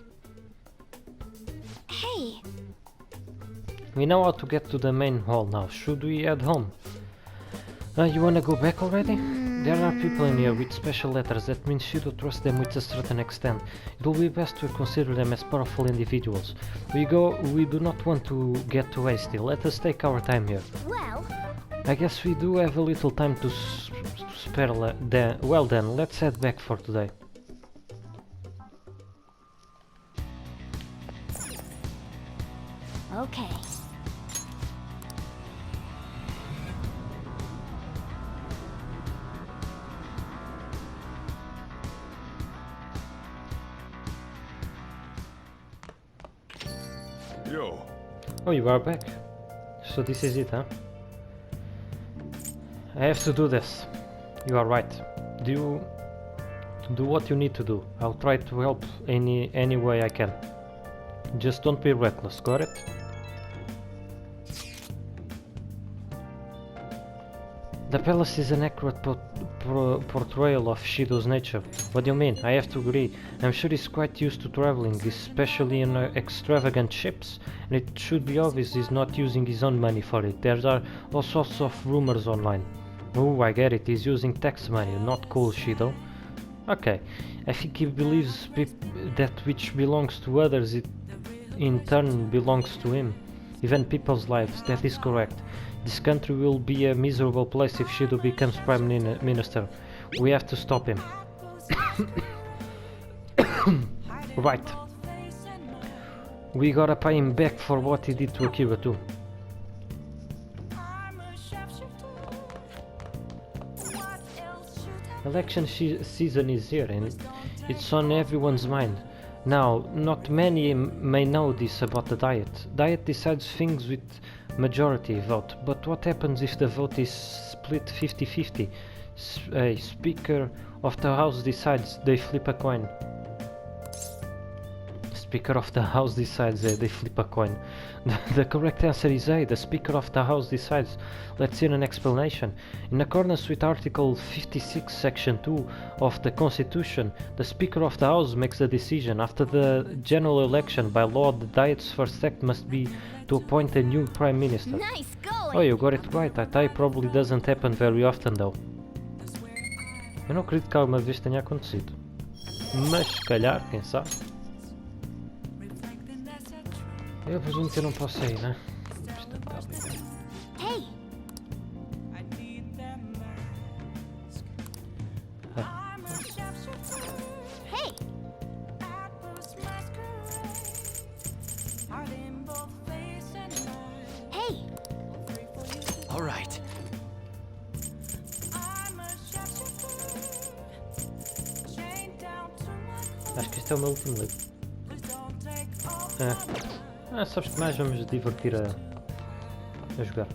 Hey!
We know how to get to the main hall now. Should we head home? You wanna go back already? There are people in here with special letters. That means Shido trusts them with a certain extent. It will be best to consider them as powerful individuals. We do not want to get too hasty. Let us take our time here.
Well...
I guess we do have a little time to spare well then, let's head back for today.
Okay.
Yo.
Oh, you are back. So this is it, huh? I have to do this. You are right. Do what you need to do. I'll try to help any way I can. Just don't be reckless, got it? The palace is an accurate portrayal of Shido's nature. What do you mean? I have to agree. I'm sure he's quite used to traveling, especially in extravagant ships, and it should be obvious he's not using his own money for it. There are all sorts of rumors online. Oh, I get it, he's using tax money, not cool, Shido. Okay, I think he believes that which belongs to others, it in turn belongs to him. Even people's lives, that is correct. This country will be a miserable place if Shido becomes Prime Minister. We have to stop him. Right. We gotta pay him back for what he did to Akira too. Election season is here and it's on everyone's mind. Now, not many may know this about the Diet. Diet decides things with majority vote, but what happens if the vote is split 50-50? A Speaker of the House decides, they flip a coin. Speaker of the House decides. They flip a coin. The correct answer is A. The Speaker of the House decides. Let's hear an explanation. In accordance with Article 56, Section 2 of the Constitution, the Speaker of the House makes the decision. After the general election, by law, the Diet's first act must be to appoint a new Prime Minister.
Nice going!
Oh, you got it right. That probably doesn't happen very often, though. Eu não acredito que alguma vez tenha acontecido. Mas, se calhar, quem sabe? Eu presumo que eu não posso sair, né?
Hey! Hey! Hey!
All right.
Acho que este é o meu último livro. Sabes que mais vamos divertir a jogar.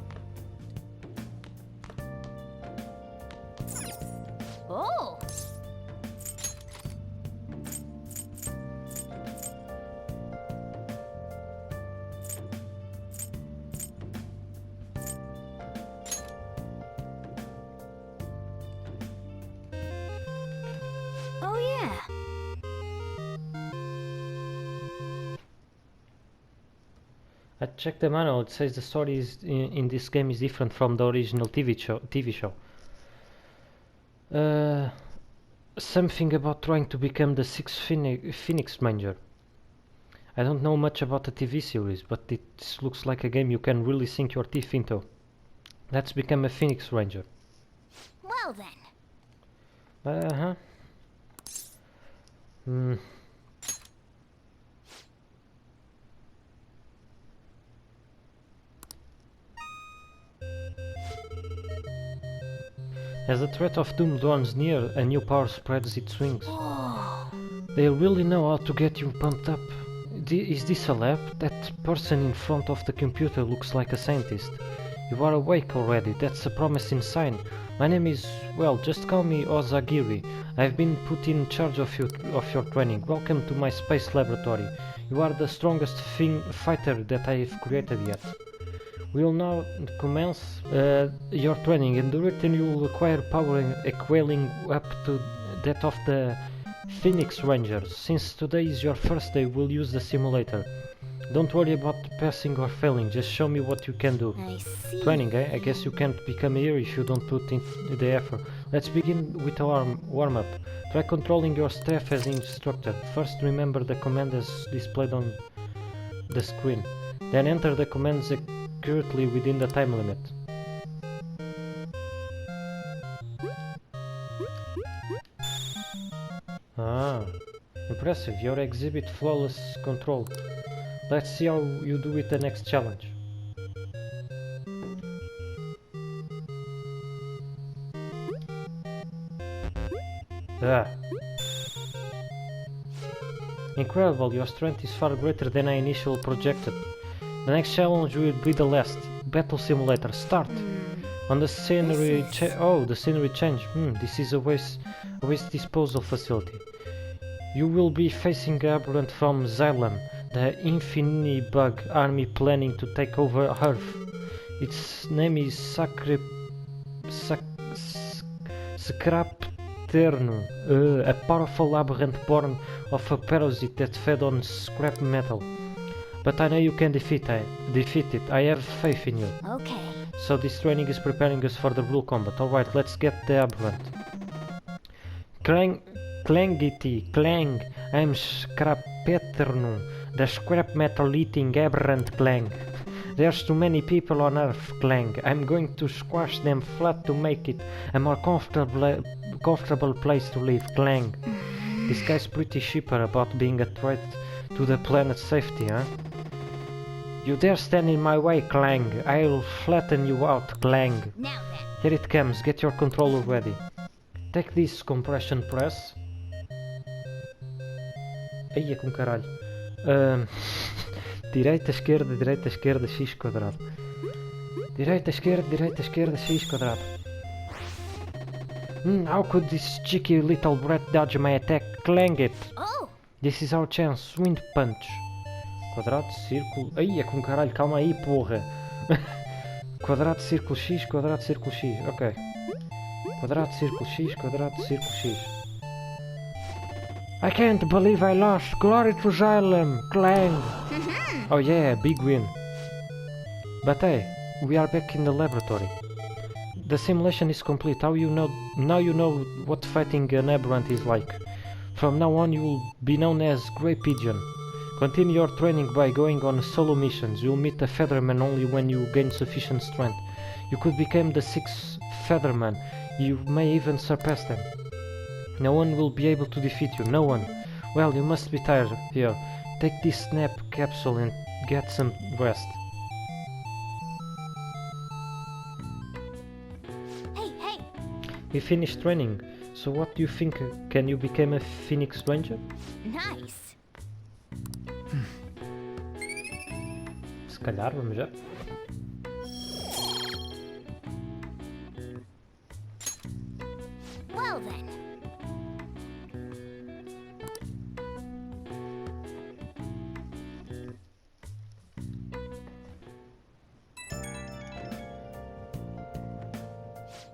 Oh! Oh yeah!
I checked the manual. It says the story in this game is different from the original TV show. Something about trying to become the sixth Phoenix Ranger. I don't know much about the TV series, but it looks like a game you can really sink your teeth into. Let's become a Phoenix Ranger.
Well then.
As the threat of doom dawns near, a new power spreads its wings. They really know how to get you pumped up. Is this a lab? That person in front of the computer looks like a scientist. You are awake already, that's a promising sign. My name is, well, just call me Ozagiri. I've been put in charge of your training. Welcome to my space laboratory. You are the strongest fighter that I have created yet. We will now commence your training. In the return you will acquire power equaling up to that of the Phoenix Rangers. Since today is your first day, we'll use the simulator. Don't worry about passing or failing, just show me what you can do.
I see.
Training, eh? I guess you can't become a hero if you don't put in the effort. Let's begin with a warm-up. Try controlling your staff as instructed. First remember the command as displayed on the screen. Then enter the commands accurately within the time limit. Impressive, you exhibit flawless control. Let's see how you do with the next challenge. Incredible, your strength is far greater than I initially projected. The next challenge will be the last. Battle Simulator, start! On the scenery the scenery change. This is a waste disposal facility. You will be facing Aberrant from Xylem, the Infinibug army planning to take over Earth. Its name is Scrapternu, a powerful aberrant born of a parasite that fed on scrap metal. But I know you can defeat it. I have faith in you.
Okay.
So this training is preparing us for the real combat. Alright, let's get the aberrant. Clangity, clang, I'm Scrapeternu, the scrap metal eating aberrant clang. There's too many people on Earth, clang. I'm going to squash them flat to make it a more comfortable place to live, clang. This guy's pretty shipper about being a threat to the planet's safety, huh? You dare stand in my way, clang. I'll flatten you out, clang.
Now then.
Here it comes, get your controller ready. Take this, compression press. Eia com caralho. Direita, esquerda, x quadrado. Direita, esquerda, x quadrado. How could this cheeky little brat dodge my attack? Clang it!
Oh!
This is our chance. Wind punch. Quadrado, círculo... Ai, é com caralho, calma aí, porra. Quadrado, círculo X, quadrado, círculo X. Ok. Quadrado, círculo X, quadrado, círculo X. I can't believe I lost. Glory to Xylem. Clang. Oh yeah, big win. But hey, we are back in the laboratory. The simulation is complete. Now you know what fighting an aberrant is like. From now on you will be known as Grey Pigeon. Continue your training by going on solo missions. You'll meet a Featherman only when you gain sufficient strength. You could become the 6th Featherman. You may even surpass them. No one will be able to defeat you. No one. Well, you must be tired. Here, take this snap capsule and get some rest.
Hey!
We finished training. So what do you think? Can you become a Phoenix Ranger?
Nice!
Se calhar, vamos já.
Well then.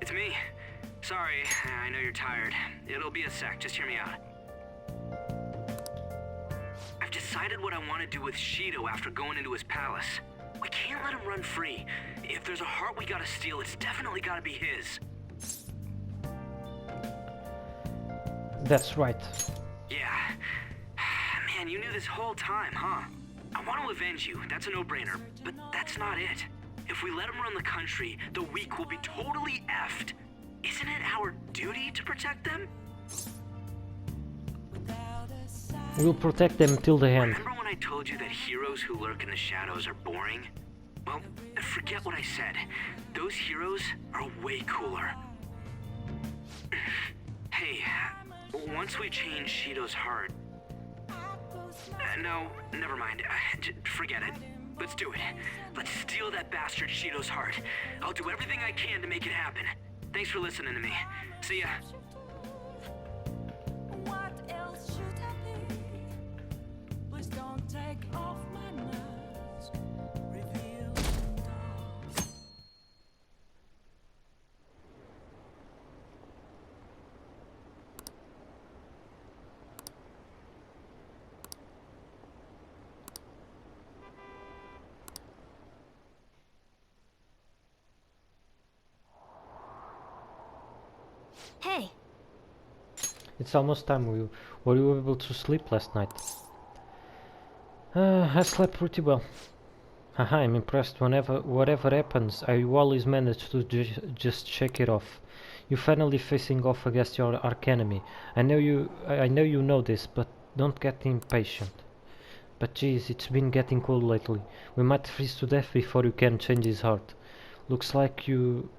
It's me. Sorry, I know you're tired. It'll be a sec, just hear me out. I've decided what I want to do with Shido after going into his palace. We can't let him run free. If there's a heart we gotta steal, it's definitely gotta be his.
That's right.
Yeah. Man, you knew this whole time, huh? I want to avenge you, that's a no-brainer. But that's not it. If we let him run the country, the weak will be totally effed. Isn't it our duty to protect them?
We'll protect them till the end.
Remember when I told you that heroes who lurk in the shadows are boring? Well, forget what I said. Those heroes are way cooler. Hey, once we change Shido's heart... no, never mind. Forget it. Let's do it. Let's steal that bastard Shido's heart. I'll do everything I can to make it happen. Thanks for listening to me. See ya.
What else should I be? Please don't take off my mask. Reveal the dark.
Hey!
It's almost time. Were you able to sleep last night? I slept pretty well. Haha, I'm impressed. Whatever happens, I always manage to just shake it off. You're finally facing off against your archenemy. I know you know this, but don't get impatient. But geez, it's been getting cold lately. We might freeze to death before you can change his heart. Looks like you...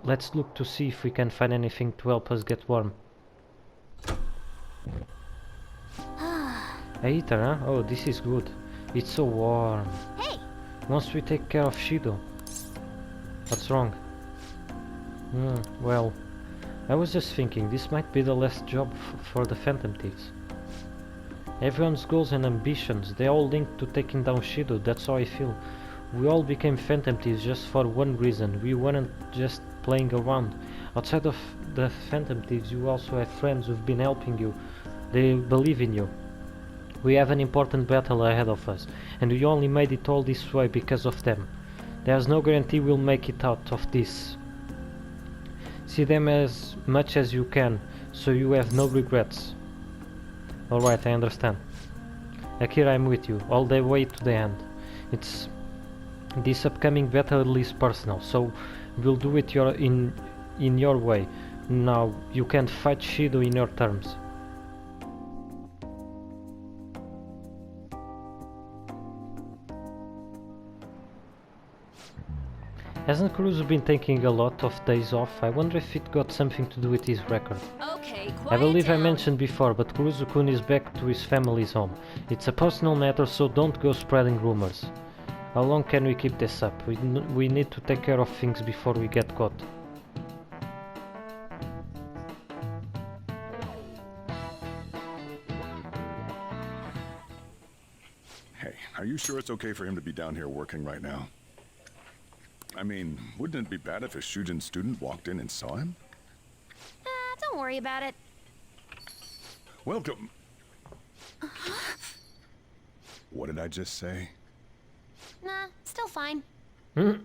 Let's look to see if we can find anything to help us get warm. A heater, huh? Oh, this is good. It's so warm.
Hey!
Once we take care of Shido. What's wrong? Well, I was just thinking, this might be the last job for the Phantom Thieves. Everyone's goals and ambitions, they all linked to taking down Shido, that's how I feel. We all became Phantom Thieves just for one reason, we weren't just playing around. Outside of the Phantom Thieves, you also have friends who've been helping you. They believe in you. We have an important battle ahead of us, and we only made it all this way because of them. There's no guarantee we'll make it out of this. See them as much as you can, so you have no regrets. Alright, I understand. Akira, I'm with you, all the way to the end. This upcoming battle is personal, so we'll do it in your way. Now, you can fight Shido in your terms. Hasn't Kuruzu been taking a lot of days off? I wonder if it got something to do with his record.
Okay,
I believe
quiet
I mentioned before, but Kuruzu-kun is back to his family's home. It's a personal matter, so don't go spreading rumors. How long can we keep this up? We need to take care of things before we get caught.
Are you sure it's okay for him to be down here working right now? I mean, wouldn't it be bad if a Shujin student walked in and saw him?
Don't worry about it.
Welcome. What did I just say?
Nah, still fine.
Senpai?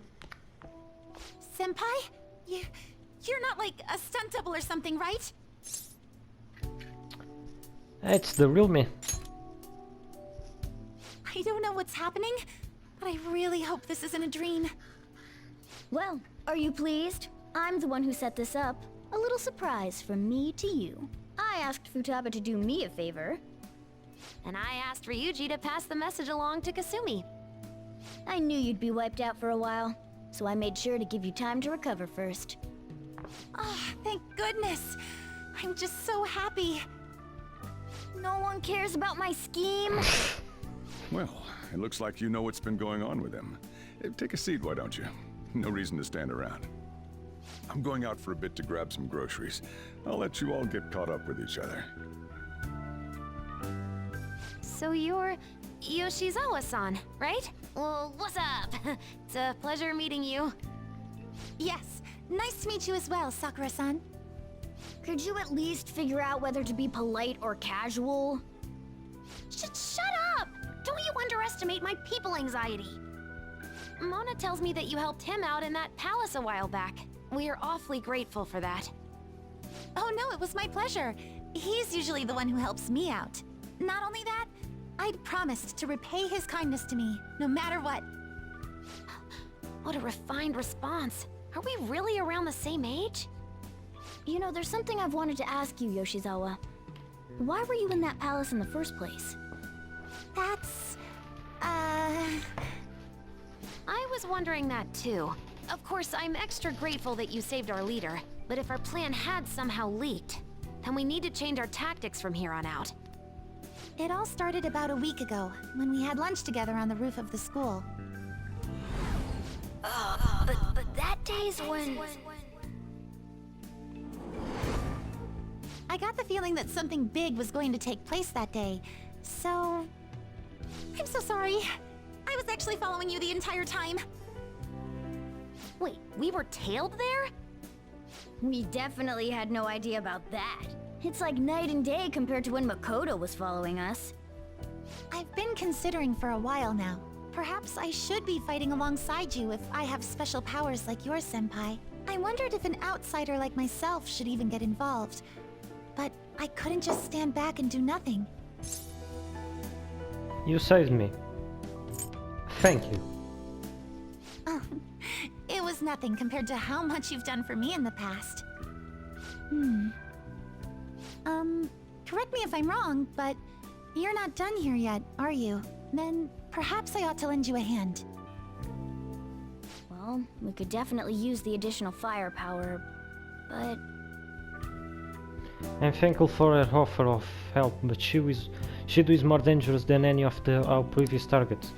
You're not like a stunt double or something, right?
It's the real me.
I don't know what's happening, but I really hope this isn't a dream.
Well, are you pleased? I'm the one who set this up. A little surprise from me to you. I asked Futaba to do me a favor.
And I asked Ryuji to pass the message along to Kasumi.
I knew you'd be wiped out for a while, so I made sure to give you time to recover first.
Oh, thank goodness. I'm just so happy.
No one cares about my scheme.
Well, it looks like you know what's been going on with him. Take a seat, why don't you? No reason to stand around. I'm going out for a bit to grab some groceries. I'll let you all get caught up with each other.
So you're Yoshizawa-san, right? Well, what's up? It's a pleasure meeting you.
Yes, nice to meet you as well, Sakura-san.
Could you at least figure out whether to be polite or casual?
Shut up! Don't you underestimate my people anxiety. Mona tells me that you helped him out in that palace a while back. We are awfully grateful for that.
Oh no, it was my pleasure. He's usually the one who helps me out. Not only that, I'd promised to repay his kindness to me, no matter what.
What a refined response. Are we really around the same age?
You know, there's something I've wanted to ask you, Yoshizawa. Why were you in that palace in the first place?
That's...
I was wondering that too. Of course, I'm extra grateful that you saved our leader, but if our plan had somehow leaked, then we need to change our tactics from here on out.
It all started about a week ago, when we had lunch together on the roof of the school.
But that day's when...
I got the feeling that something big was going to take place that day, so... I'm so sorry. I was actually following you the entire time.
Wait, we were tailed there?
We definitely had no idea about that. It's like night and day compared to when Makoto was following us.
I've been considering for a while now. Perhaps I should be fighting alongside you if I have special powers like yours, Senpai. I wondered if an outsider like myself should even get involved. But I couldn't just stand back and do nothing.
You saved me. Thank you.
Oh, it was nothing compared to how much you've done for me in the past. Correct me if I'm wrong, but you're not done here yet, are you? Then perhaps I ought to lend you a hand.
Well, we could definitely use the additional firepower, but...
I'm thankful for her offer of help, but Shido is more dangerous than any of our previous targets.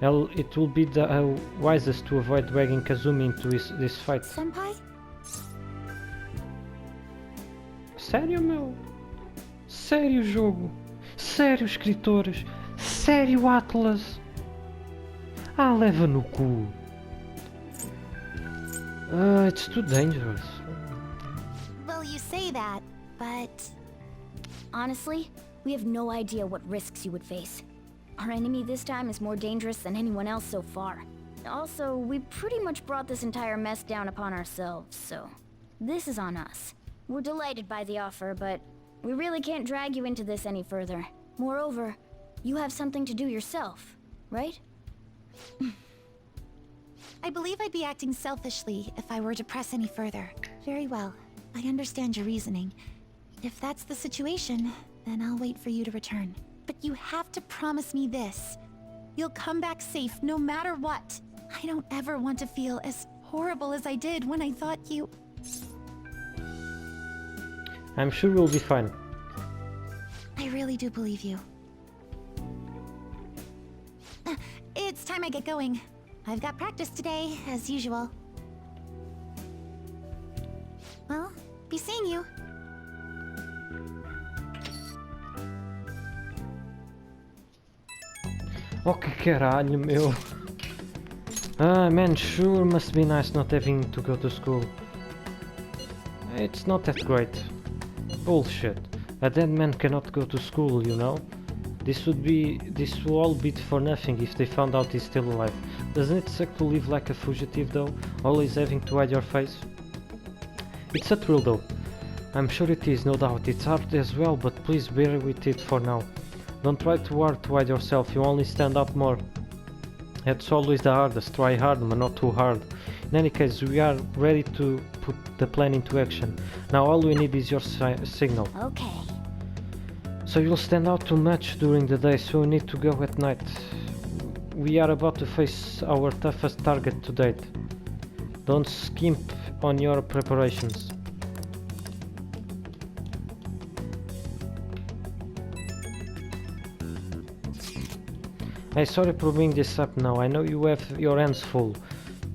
Well, it will be the wisest to avoid dragging Kazumi into this fight.
Senpai?
Sério, meu? Sério, jogo? Sério, escritores? Sério, Atlas? Ah, leva no cu. It's too dangerous.
Well, you say that, but...
Honestly, we have no idea what risks you would face. Our enemy this time is more dangerous than anyone else so far. Also, we pretty much brought this entire mess down upon ourselves, so... This is on us. We're delighted by the offer, but we really can't drag you into this any further. Moreover, you have something to do yourself, right?
I believe I'd be acting selfishly if I were to press any further. Very well. I understand your reasoning. If that's the situation, then I'll wait for you to return. But you have to promise me this. You'll come back safe no matter what. I don't ever want to feel as horrible as I did when I thought you...
I'm sure we'll be fine.
I really do believe you. It's time I get going. I've got practice today, as usual. Well, be seeing you.
Oh que caralho, meu. Ah man, sure must be nice not having to go to school. It's not that great. Bullshit. A dead man cannot go to school, you know? This will all be for nothing if they found out he's still alive. Doesn't it suck to live like a fugitive though? Always having to hide your face? It's a thrill though. I'm sure it is, no doubt. It's hard as well, but please bear with it for now. Don't try too hard to hide yourself, you only stand out more. That's always the hardest. Try hard, but not too hard. In any case, we are ready to put the plan into action. Now all we need is your signal.
Okay.
So you'll stand out too much during the day, so we need to go at night. We are about to face our toughest target to date. Don't skimp on your preparations. Hey, sorry for bringing this up now. I know you have your hands full,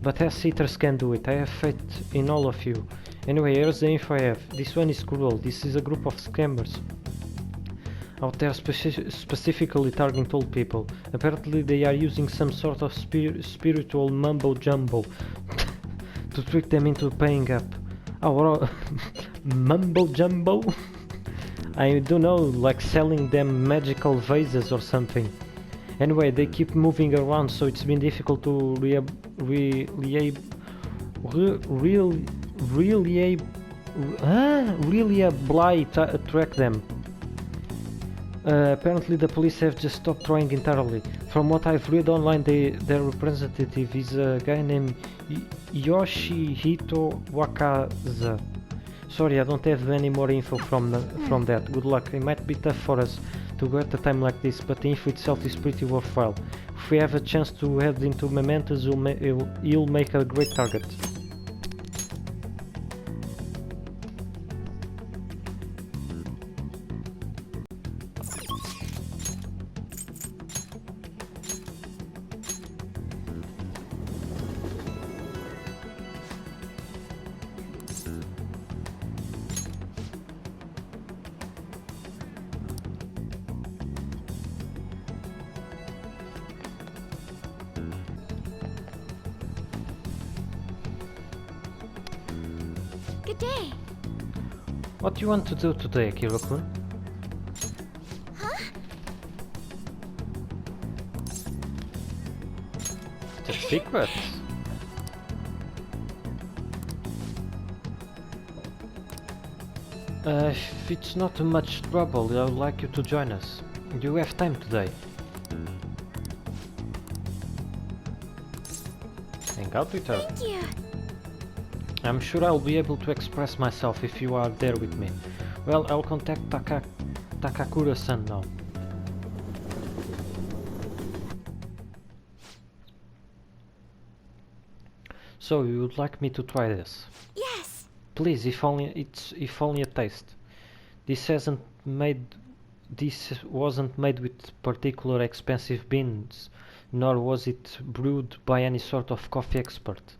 but us eaters can do it. I have faith in all of you. Anyway, here's the info I have. This one is cruel. This is a group of scammers out there specifically targeting old people. Apparently they are using some sort of spiritual mumbo jumbo to trick them into paying up. Oh, mumbo jumbo? I don't know, like selling them magical vases or something. Anyway, they keep moving around, so it's been difficult to track them. Apparently the police have just stopped trying entirely. From what I've read online, their representative is a guy named Yoshihito Wakaza. Sorry, I don't have any more info from that. Good luck. It might be tough for us to go at a time like this, but the info itself is pretty worthwhile. If we have a chance to head into Mementos, he'll make a great target.
Good day.
What do you want to do today, Kirokun?
Huh?
It's a secret. If it's not too much trouble, I would like you to join us. Do you have time today? Hang out with her.
Thank you.
I'm sure I'll be able to express myself if you are there with me. Well, I'll contact Takakura-san now. So, you would like me to try this?
Yes.
Please, if only a taste. This wasn't made with particular expensive beans, nor was it brewed by any sort of coffee expert.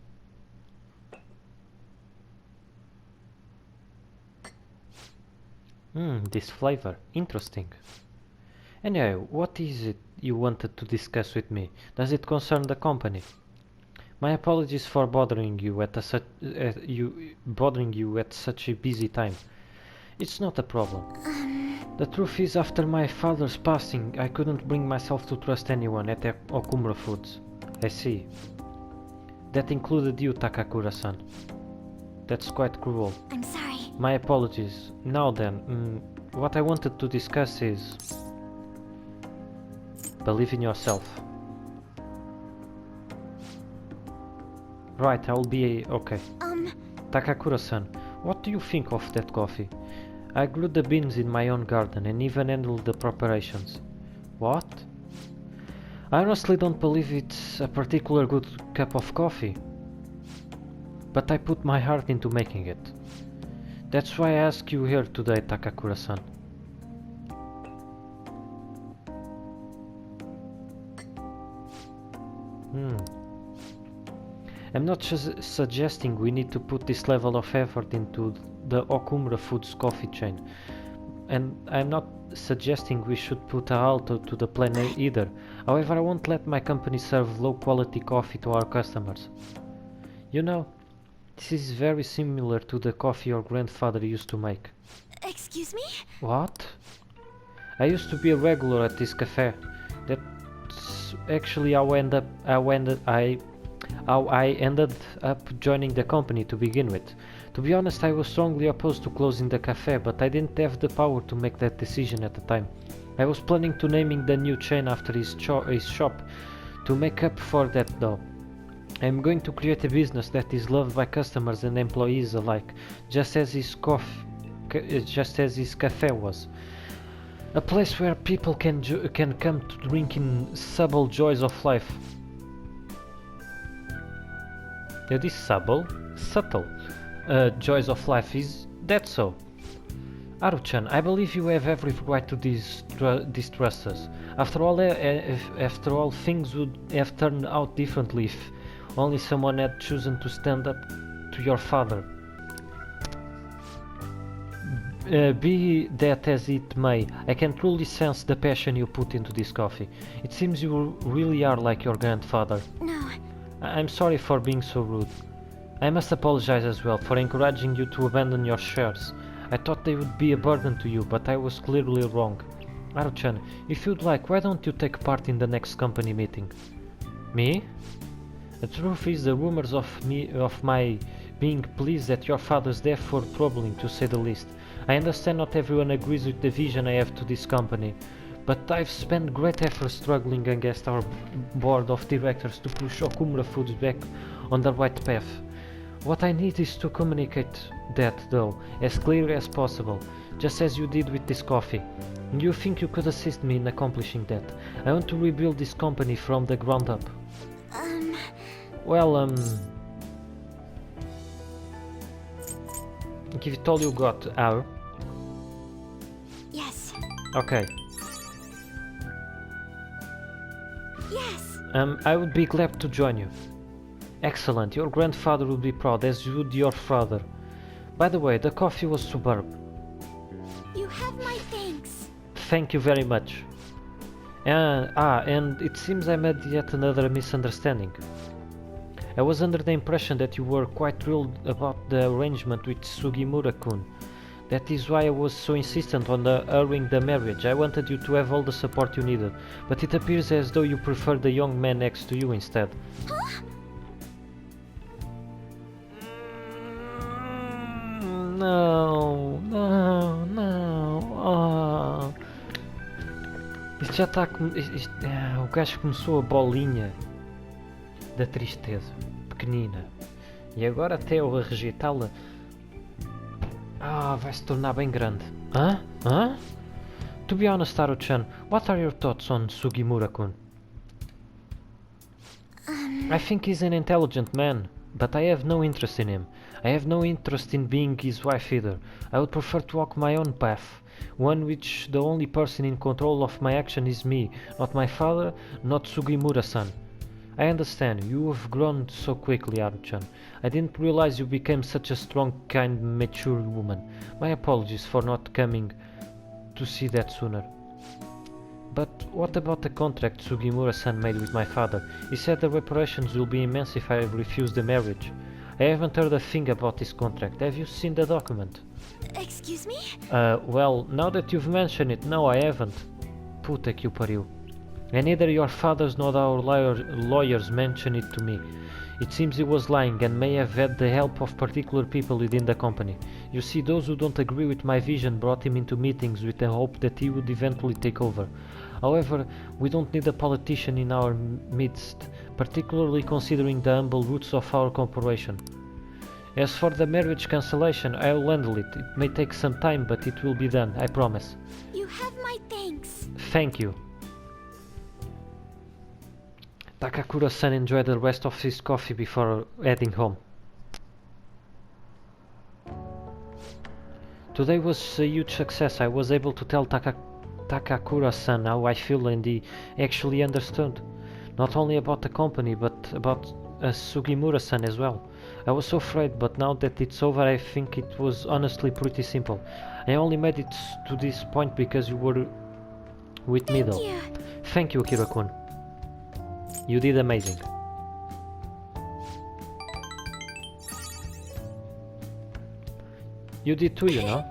This flavor. Interesting. Anyway, what is it you wanted to discuss with me? Does it concern the company? My apologies for bothering you at such a busy time. It's not a problem. The truth is, after my father's passing, I couldn't bring myself to trust anyone at Okumura Foods. I see. That included you, Takakura-san. That's quite cruel.
I'm sorry.
My apologies. Now then, what I wanted to discuss is... believe in yourself. Right, I'll be okay. Takakura-san, what do you think of that coffee? I grew the beans in my own garden and even handled the preparations. What? I honestly don't believe it's a particular good cup of coffee. But I put my heart into making it. That's why I ask you here today, Takakura-san. I'm not suggesting we need to put this level of effort into the Okumura Foods coffee chain. and I'm not suggesting we should put a halt to the plan either. However, I won't let my company serve low quality coffee to our customers. You know, this is very similar to the coffee your grandfather used to make.
Excuse me?
What? I used to be a regular at this cafe. That's actually how I ended up joining the company to begin with. To be honest, I was strongly opposed to closing the cafe, but I didn't have the power to make that decision at the time. I was planning to naming the new chain after his shop. To make up for that though, I'm going to create a business that is loved by customers and employees alike, just as his cafe was. A place where people can come to drink in subtle joys of life. This subtle joys of life, is that so? Haru-chan, I believe you have every right to distrust us. After all, things would have turned out differently if only someone had chosen to stand up to your father. Be that as it may, I can truly sense the passion you put into this coffee. It seems you really are like your grandfather.
No.
I'm sorry for being so rude. I must apologize as well for encouraging you to abandon your shares. I thought they would be a burden to you, but I was clearly wrong. Haru-chan, if you'd like, why don't you take part in the next company meeting? Me? The truth is, the rumors of my being pleased at your father's death were troubling, to say the least. I understand not everyone agrees with the vision I have to this company, but I've spent great effort struggling against our board of directors to push Okumura Foods back on the right path. What I need is to communicate that, though, as clearly as possible, just as you did with this coffee. Do you think you could assist me in accomplishing that? I want to rebuild this company from the ground up. Well, give it all you got, Haru.
Yes.
Okay.
Yes.
I would be glad to join you. Excellent, your grandfather would be proud, as would your father. By the way, the coffee was superb.
You have my thanks.
Thank you very much. And it seems I made yet another misunderstanding. I was under the impression that you were quite thrilled about the arrangement with Sugimura-kun. That is why I was so insistent on hurrying the marriage. I wanted you to have all the support you needed, but it appears as though you prefer the young man next to you instead.
Huh?
Não. Isto já está. O gajo começou a bolinha da tristeza, pequenina, e agora até eu a rejeitá-la. Vai se tornar bem grande. Hã? To be honest, Haru-chan, what are your thoughts on Sugimura-kun? I think he's an intelligent man, but I have no interest in him. I have no interest in being his wife either. I would prefer to walk my own path, one which the only person in control of my action is me, not my father, not Sugimura-san. I understand, you have grown so quickly, Haru-chan. I didn't realize you became such a strong, kind, mature woman. My apologies for not coming to see that sooner. But what about the contract Sugimura-san made with my father? He said the reparations will be immense if I refuse the marriage. I haven't heard a thing about this contract. Have you seen the document?
Excuse me?
Well, now that you've mentioned it, no, I haven't. Puta que o pariu. And neither your fathers nor our lawyers mentioned it to me. It seems he was lying and may have had the help of particular people within the company. You see, those who don't agree with my vision brought him into meetings with the hope that he would eventually take over. However, we don't need a politician in our midst, particularly considering the humble roots of our corporation. As for the marriage cancellation, I'll handle it. It may take some time, but it will be done, I promise.
You have my thanks.
Thank you. Takakura-san enjoyed the rest of his coffee before heading home. Today was a huge success. I was able to tell Takakura-san how I feel, and he actually understood. Not only about the company, but about Sugimura-san as well. I was so afraid, but now that it's over I think it was honestly pretty simple. I only made it to this point because you were with me though. Thank you, Akira-kun. You did amazing. You did too, you know.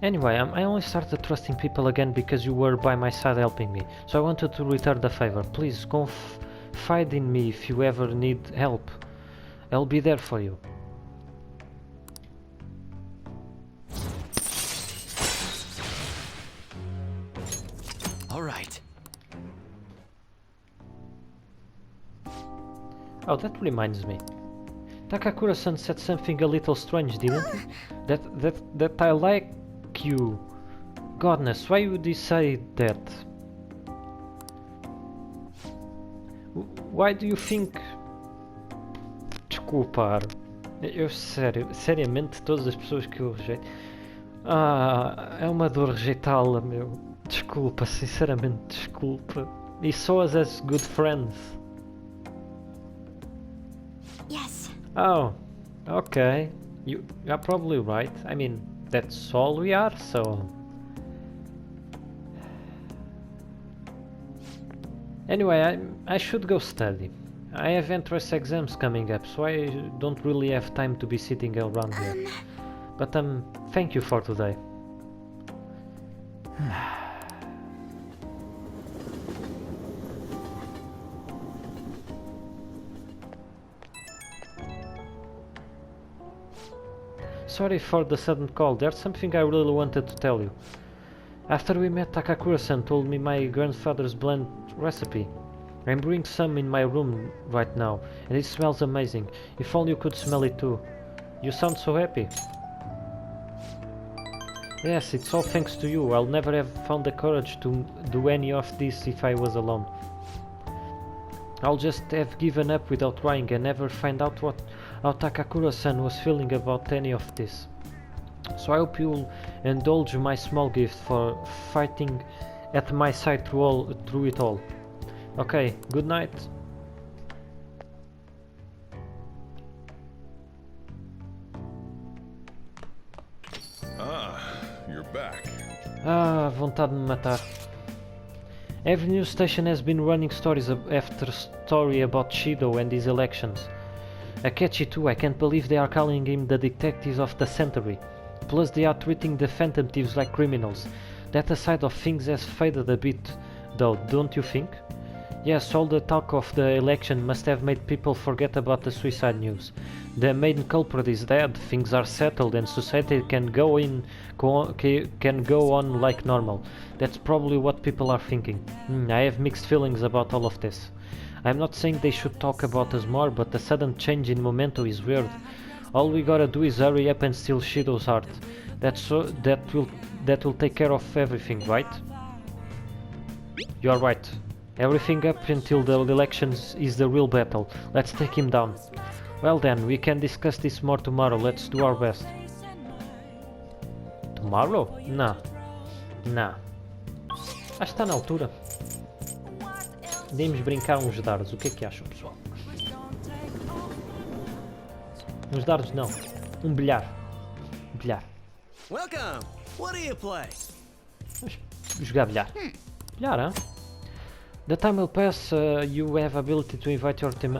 Anyway, I only started trusting people again because you were by my side helping me, so I wanted to return the favor. Please confide in me if you ever need help. I'll be there for you.
All right.
Oh, that reminds me. Takakura-san said something a little strange, didn't he? That I like you. Godness, why would he say that? Why do you think... Desculpa, eu seriamente, todas as pessoas que eu rejeito... é uma dor rejeitá-la, meu. Desculpa, sinceramente, desculpa. E só as good friends.
Yes.
Oh, okay. You are probably right. I mean, that's all we are, so... Anyway, I should go study. I have entrance exams coming up, so I don't really have time to be sitting around here. But thank you for today. Sorry for the sudden call, there's something I really wanted to tell you. After we met, Takakura-san told me my grandfather's blend recipe. I'm brewing some in my room right now, and it smells amazing. If only you could smell it too. You sound so happy. Yes, it's all thanks to you. I'll never have found the courage to do any of this if I was alone. I'll just have given up without trying and never find out how Takakura-san was feeling about any of this. So I hope you'll indulge my small gift for fighting at my side through it all. Okay, good night.
Ah, you're back.
Ah, vontade de me matar. Every news station has been running stories after story about Shido and his elections. Akechi too, I can't believe they are calling him the detectives of the century. Plus they are treating the phantom thieves like criminals. That side of things has faded a bit though, don't you think? Yes, all the talk of the election must have made people forget about the suicide news. The main culprit is dead, things are settled and society can go on like normal. That's probably what people are thinking. I have mixed feelings about all of this. I'm not saying they should talk about us more, but the sudden change in momentum is weird. All we gotta do is hurry up and steal Shido's heart. That will take care of everything, right? You're right. Everything up until the elections is the real battle. Let's take him down. Well then, we can discuss this more tomorrow. Let's do our best. Tomorrow? Nah. Acho que está na altura. Podemos brincar uns dardos. O que é que acham, pessoal? Uns dardos não. Bilhar. Bilhar.
Welcome. What do you play?
Vamos jogar bilhar. Bilhar, hein? The time will pass, you have ability to invite your team,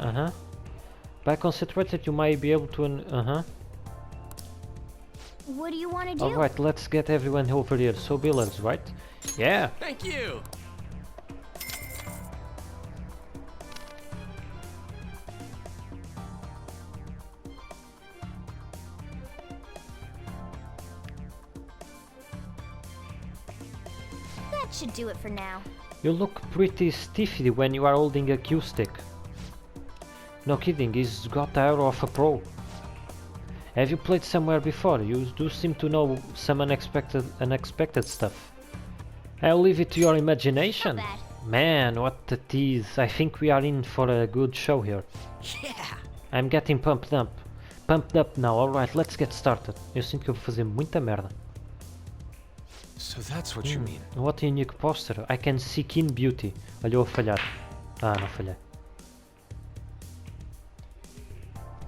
By concentrated you might be able to,
What do you want to do?
Alright, let's get everyone over here. So billiards, right? Yeah!
Thank you!
That should do it for now.
You look pretty stiffy when you are holding a cue stick. No kidding, he's got the air of a pro. Have you played somewhere before? You do seem to know some unexpected stuff. I'll leave it to your imagination. Man, what a tease. I think we are in for a good show here.
Yeah.
I'm getting pumped up. Pumped up now, alright, let's get started. Eu sinto que eu vou fazer muita merda.
So that's what you mean.
What a unique poster. I can see keen beauty. Olhou a falhar. Ah, não falhei.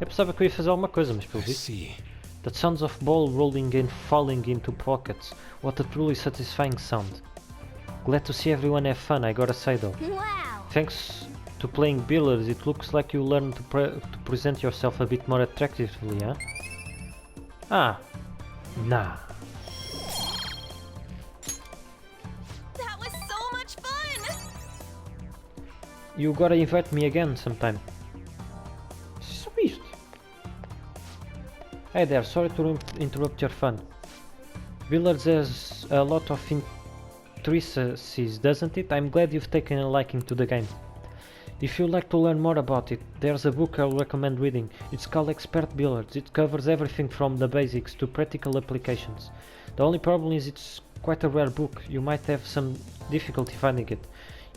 Eu pensava que eu ia fazer alguma coisa, mas pelo visto. The sounds of ball rolling and falling into pockets. What a truly satisfying sound. Glad to see everyone have fun, I gotta say though.
Wow!
Thanks to playing billiards, it looks like you learned to present yourself a bit more attractively, huh? Ah. Nah.
That was so much fun!
You gotta invite me again sometime. Sweet. Hey there, sorry to interrupt your fun. Billiards has a lot of intricacies, doesn't it? I'm glad you've taken a liking to the game. If you'd like to learn more about it, there's a book I'll recommend reading. It's called Expert Billiards. It covers everything from the basics to practical applications. The only problem is it's quite a rare book. You might have some difficulty finding it.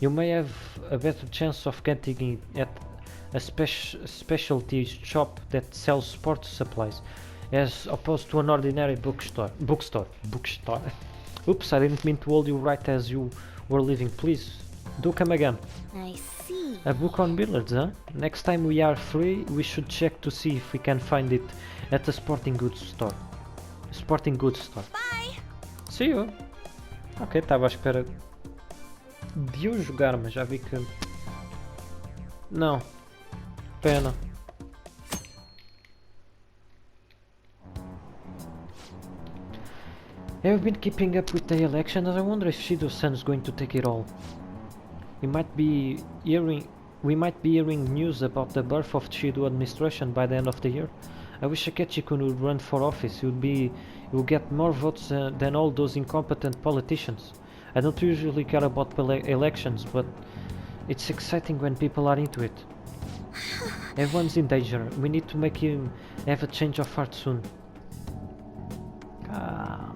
You may have a better chance of getting it at a specialty shop that sells sports supplies, as opposed to an ordinary bookstore. Oops, I didn't mean to hold you right as you were leaving. Please, do come again.
I see.
A book on billiards, huh? Next time we are free, we should check to see if we can find it at a sporting goods store.
Bye!
See you! Ok, estava à espera de o jogar, mas já vi que... Não. Pena. Have you been keeping up with the election? I wonder if Shido-san's going to take it all. We might be hearing news about the birth of Shido administration by the end of the year. I wish Akechi-kun would run for office. He would get more votes than all those incompetent politicians. I don't usually care about elections, but it's exciting when people are into it. Everyone's in danger. We need to make him have a change of heart soon. Calm.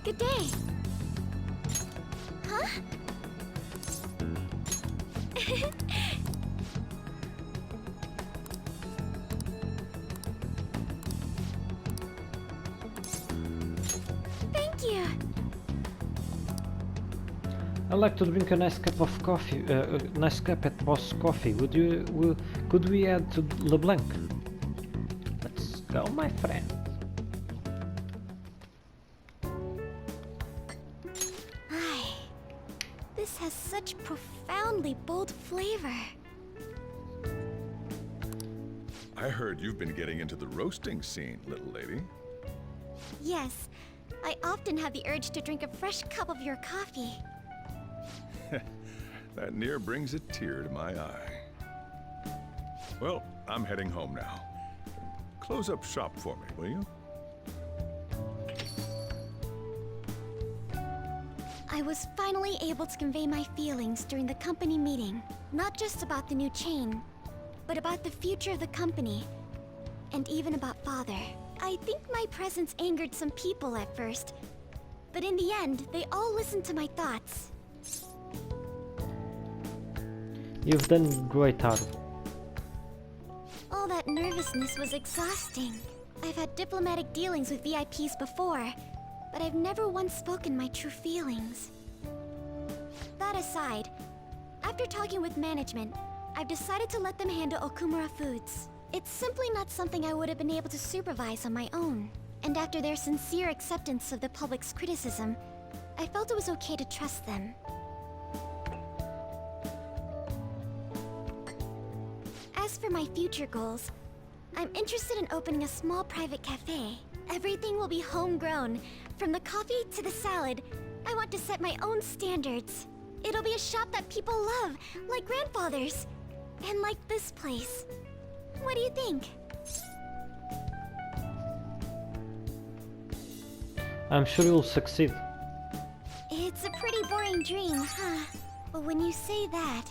Good day. Huh? Thank you.
I'd like to drink a nice cup of coffee. Nice cup at Boss Coffee. Could we add to LeBlanc? Let's go, my friend.
This has such profoundly bold flavor.
I heard you've been getting into the roasting scene, little lady.
Yes, I often have the urge to drink a fresh cup of your coffee.
That near brings a tear to my eye. Well, I'm heading home now. Close up shop for me, will you?
I was finally able to convey my feelings during the company meeting. Not just about the new chain, but about the future of the company. And even about Father. I think my presence angered some people at first. But in the end, they all listened to my thoughts.
You've done great, Haru.
All that nervousness was exhausting. I've had diplomatic dealings with VIPs before, but I've never once spoken my true feelings. That aside, after talking with management, I've decided to let them handle Okumura Foods. It's simply not something I would have been able to supervise on my own. And after their sincere acceptance of the public's criticism, I felt it was okay to trust them. As for my future goals, I'm interested in opening a small private cafe. Everything will be homegrown. From the coffee to the salad, I want to set my own standards. It'll be a shop that people love, like grandfather's. And like this place. What do you think?
I'm sure you'll succeed.
It's a pretty boring dream, huh? But when you say that,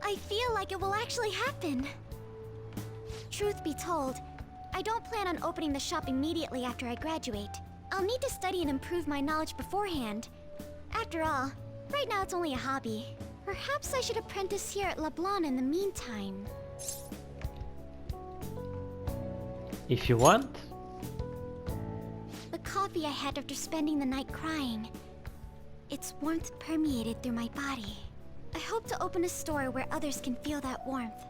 I feel like it will actually happen. Truth be told, I don't plan on opening the shop immediately after I graduate.
I'll need to study and improve my knowledge beforehand. After all, right now it's only a hobby. Perhaps I should apprentice here at LeBlanc in the meantime.
If you want.
The coffee I had after spending the night crying. Its warmth permeated through my body. I hope to open a store where others can feel that warmth.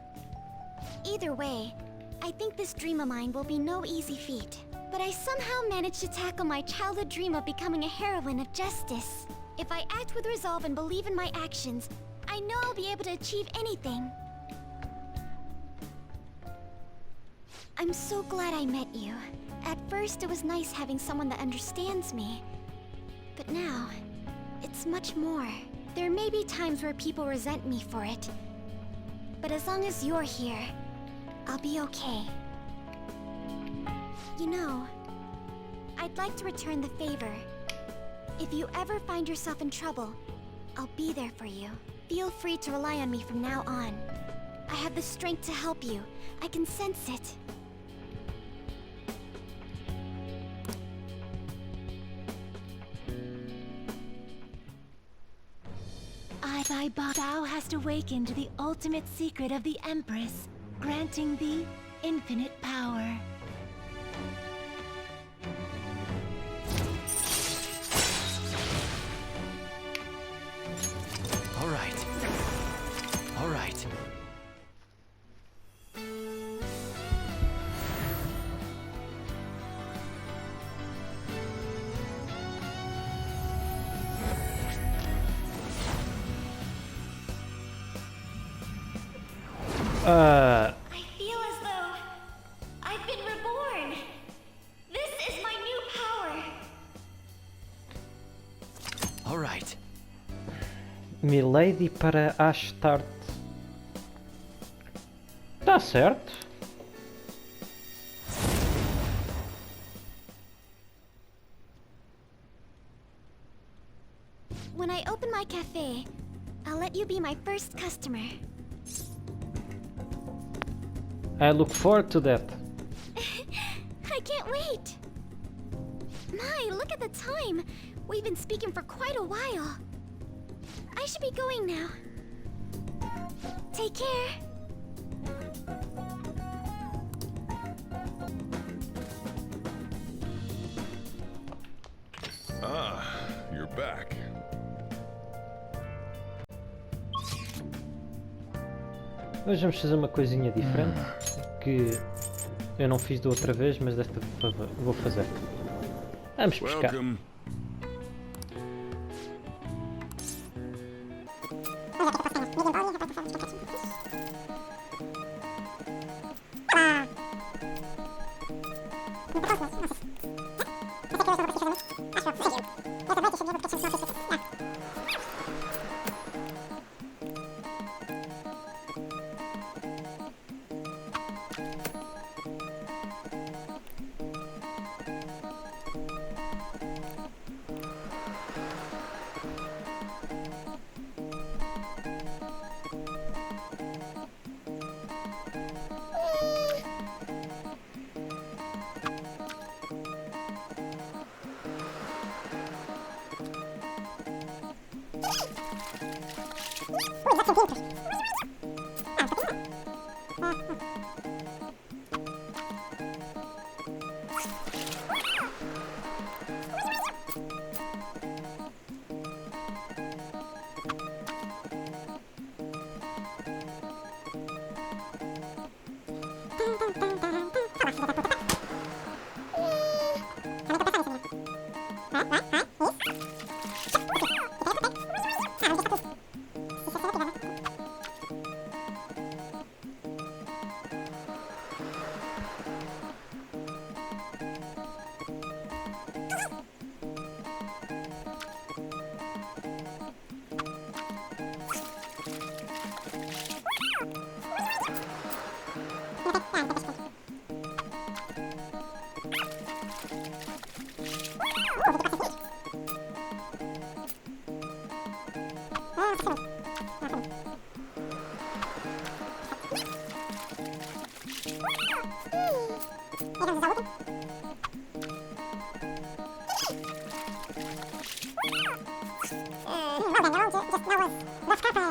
Either way, I think this dream of mine will be no easy feat. But I somehow managed to tackle my childhood dream of becoming a heroine of justice. If I act with resolve and believe in my actions, I know I'll be able to achieve anything. I'm so glad I met you. At first, it was nice having someone that understands me. But now, it's much more. There may be times where people resent me for it. But as long as you're here, I'll be okay. You know, I'd like to return the favor. If you ever find yourself in trouble, I'll be there for you. Feel free to rely on me from now on. I have the strength to help you. I can sense it.
Thou hast awakened the ultimate secret of the Empress, granting thee infinite power.
All right. All right.
I feel as though I've been reborn. This is my new power.
All right.
Milady para Ashtart. Tá certo.
When I open my cafe, I'll let you be my first customer.
I look forward to that.
I can't wait. My, look at the time. We've been speaking for quite a while. I should be going now. Take care.
Ah, you're back.
Hoje vamos fazer uma coisinha diferente que eu não fiz da outra vez, mas desta vou fazer. Vamos pescar.
Welcome.
Pontos,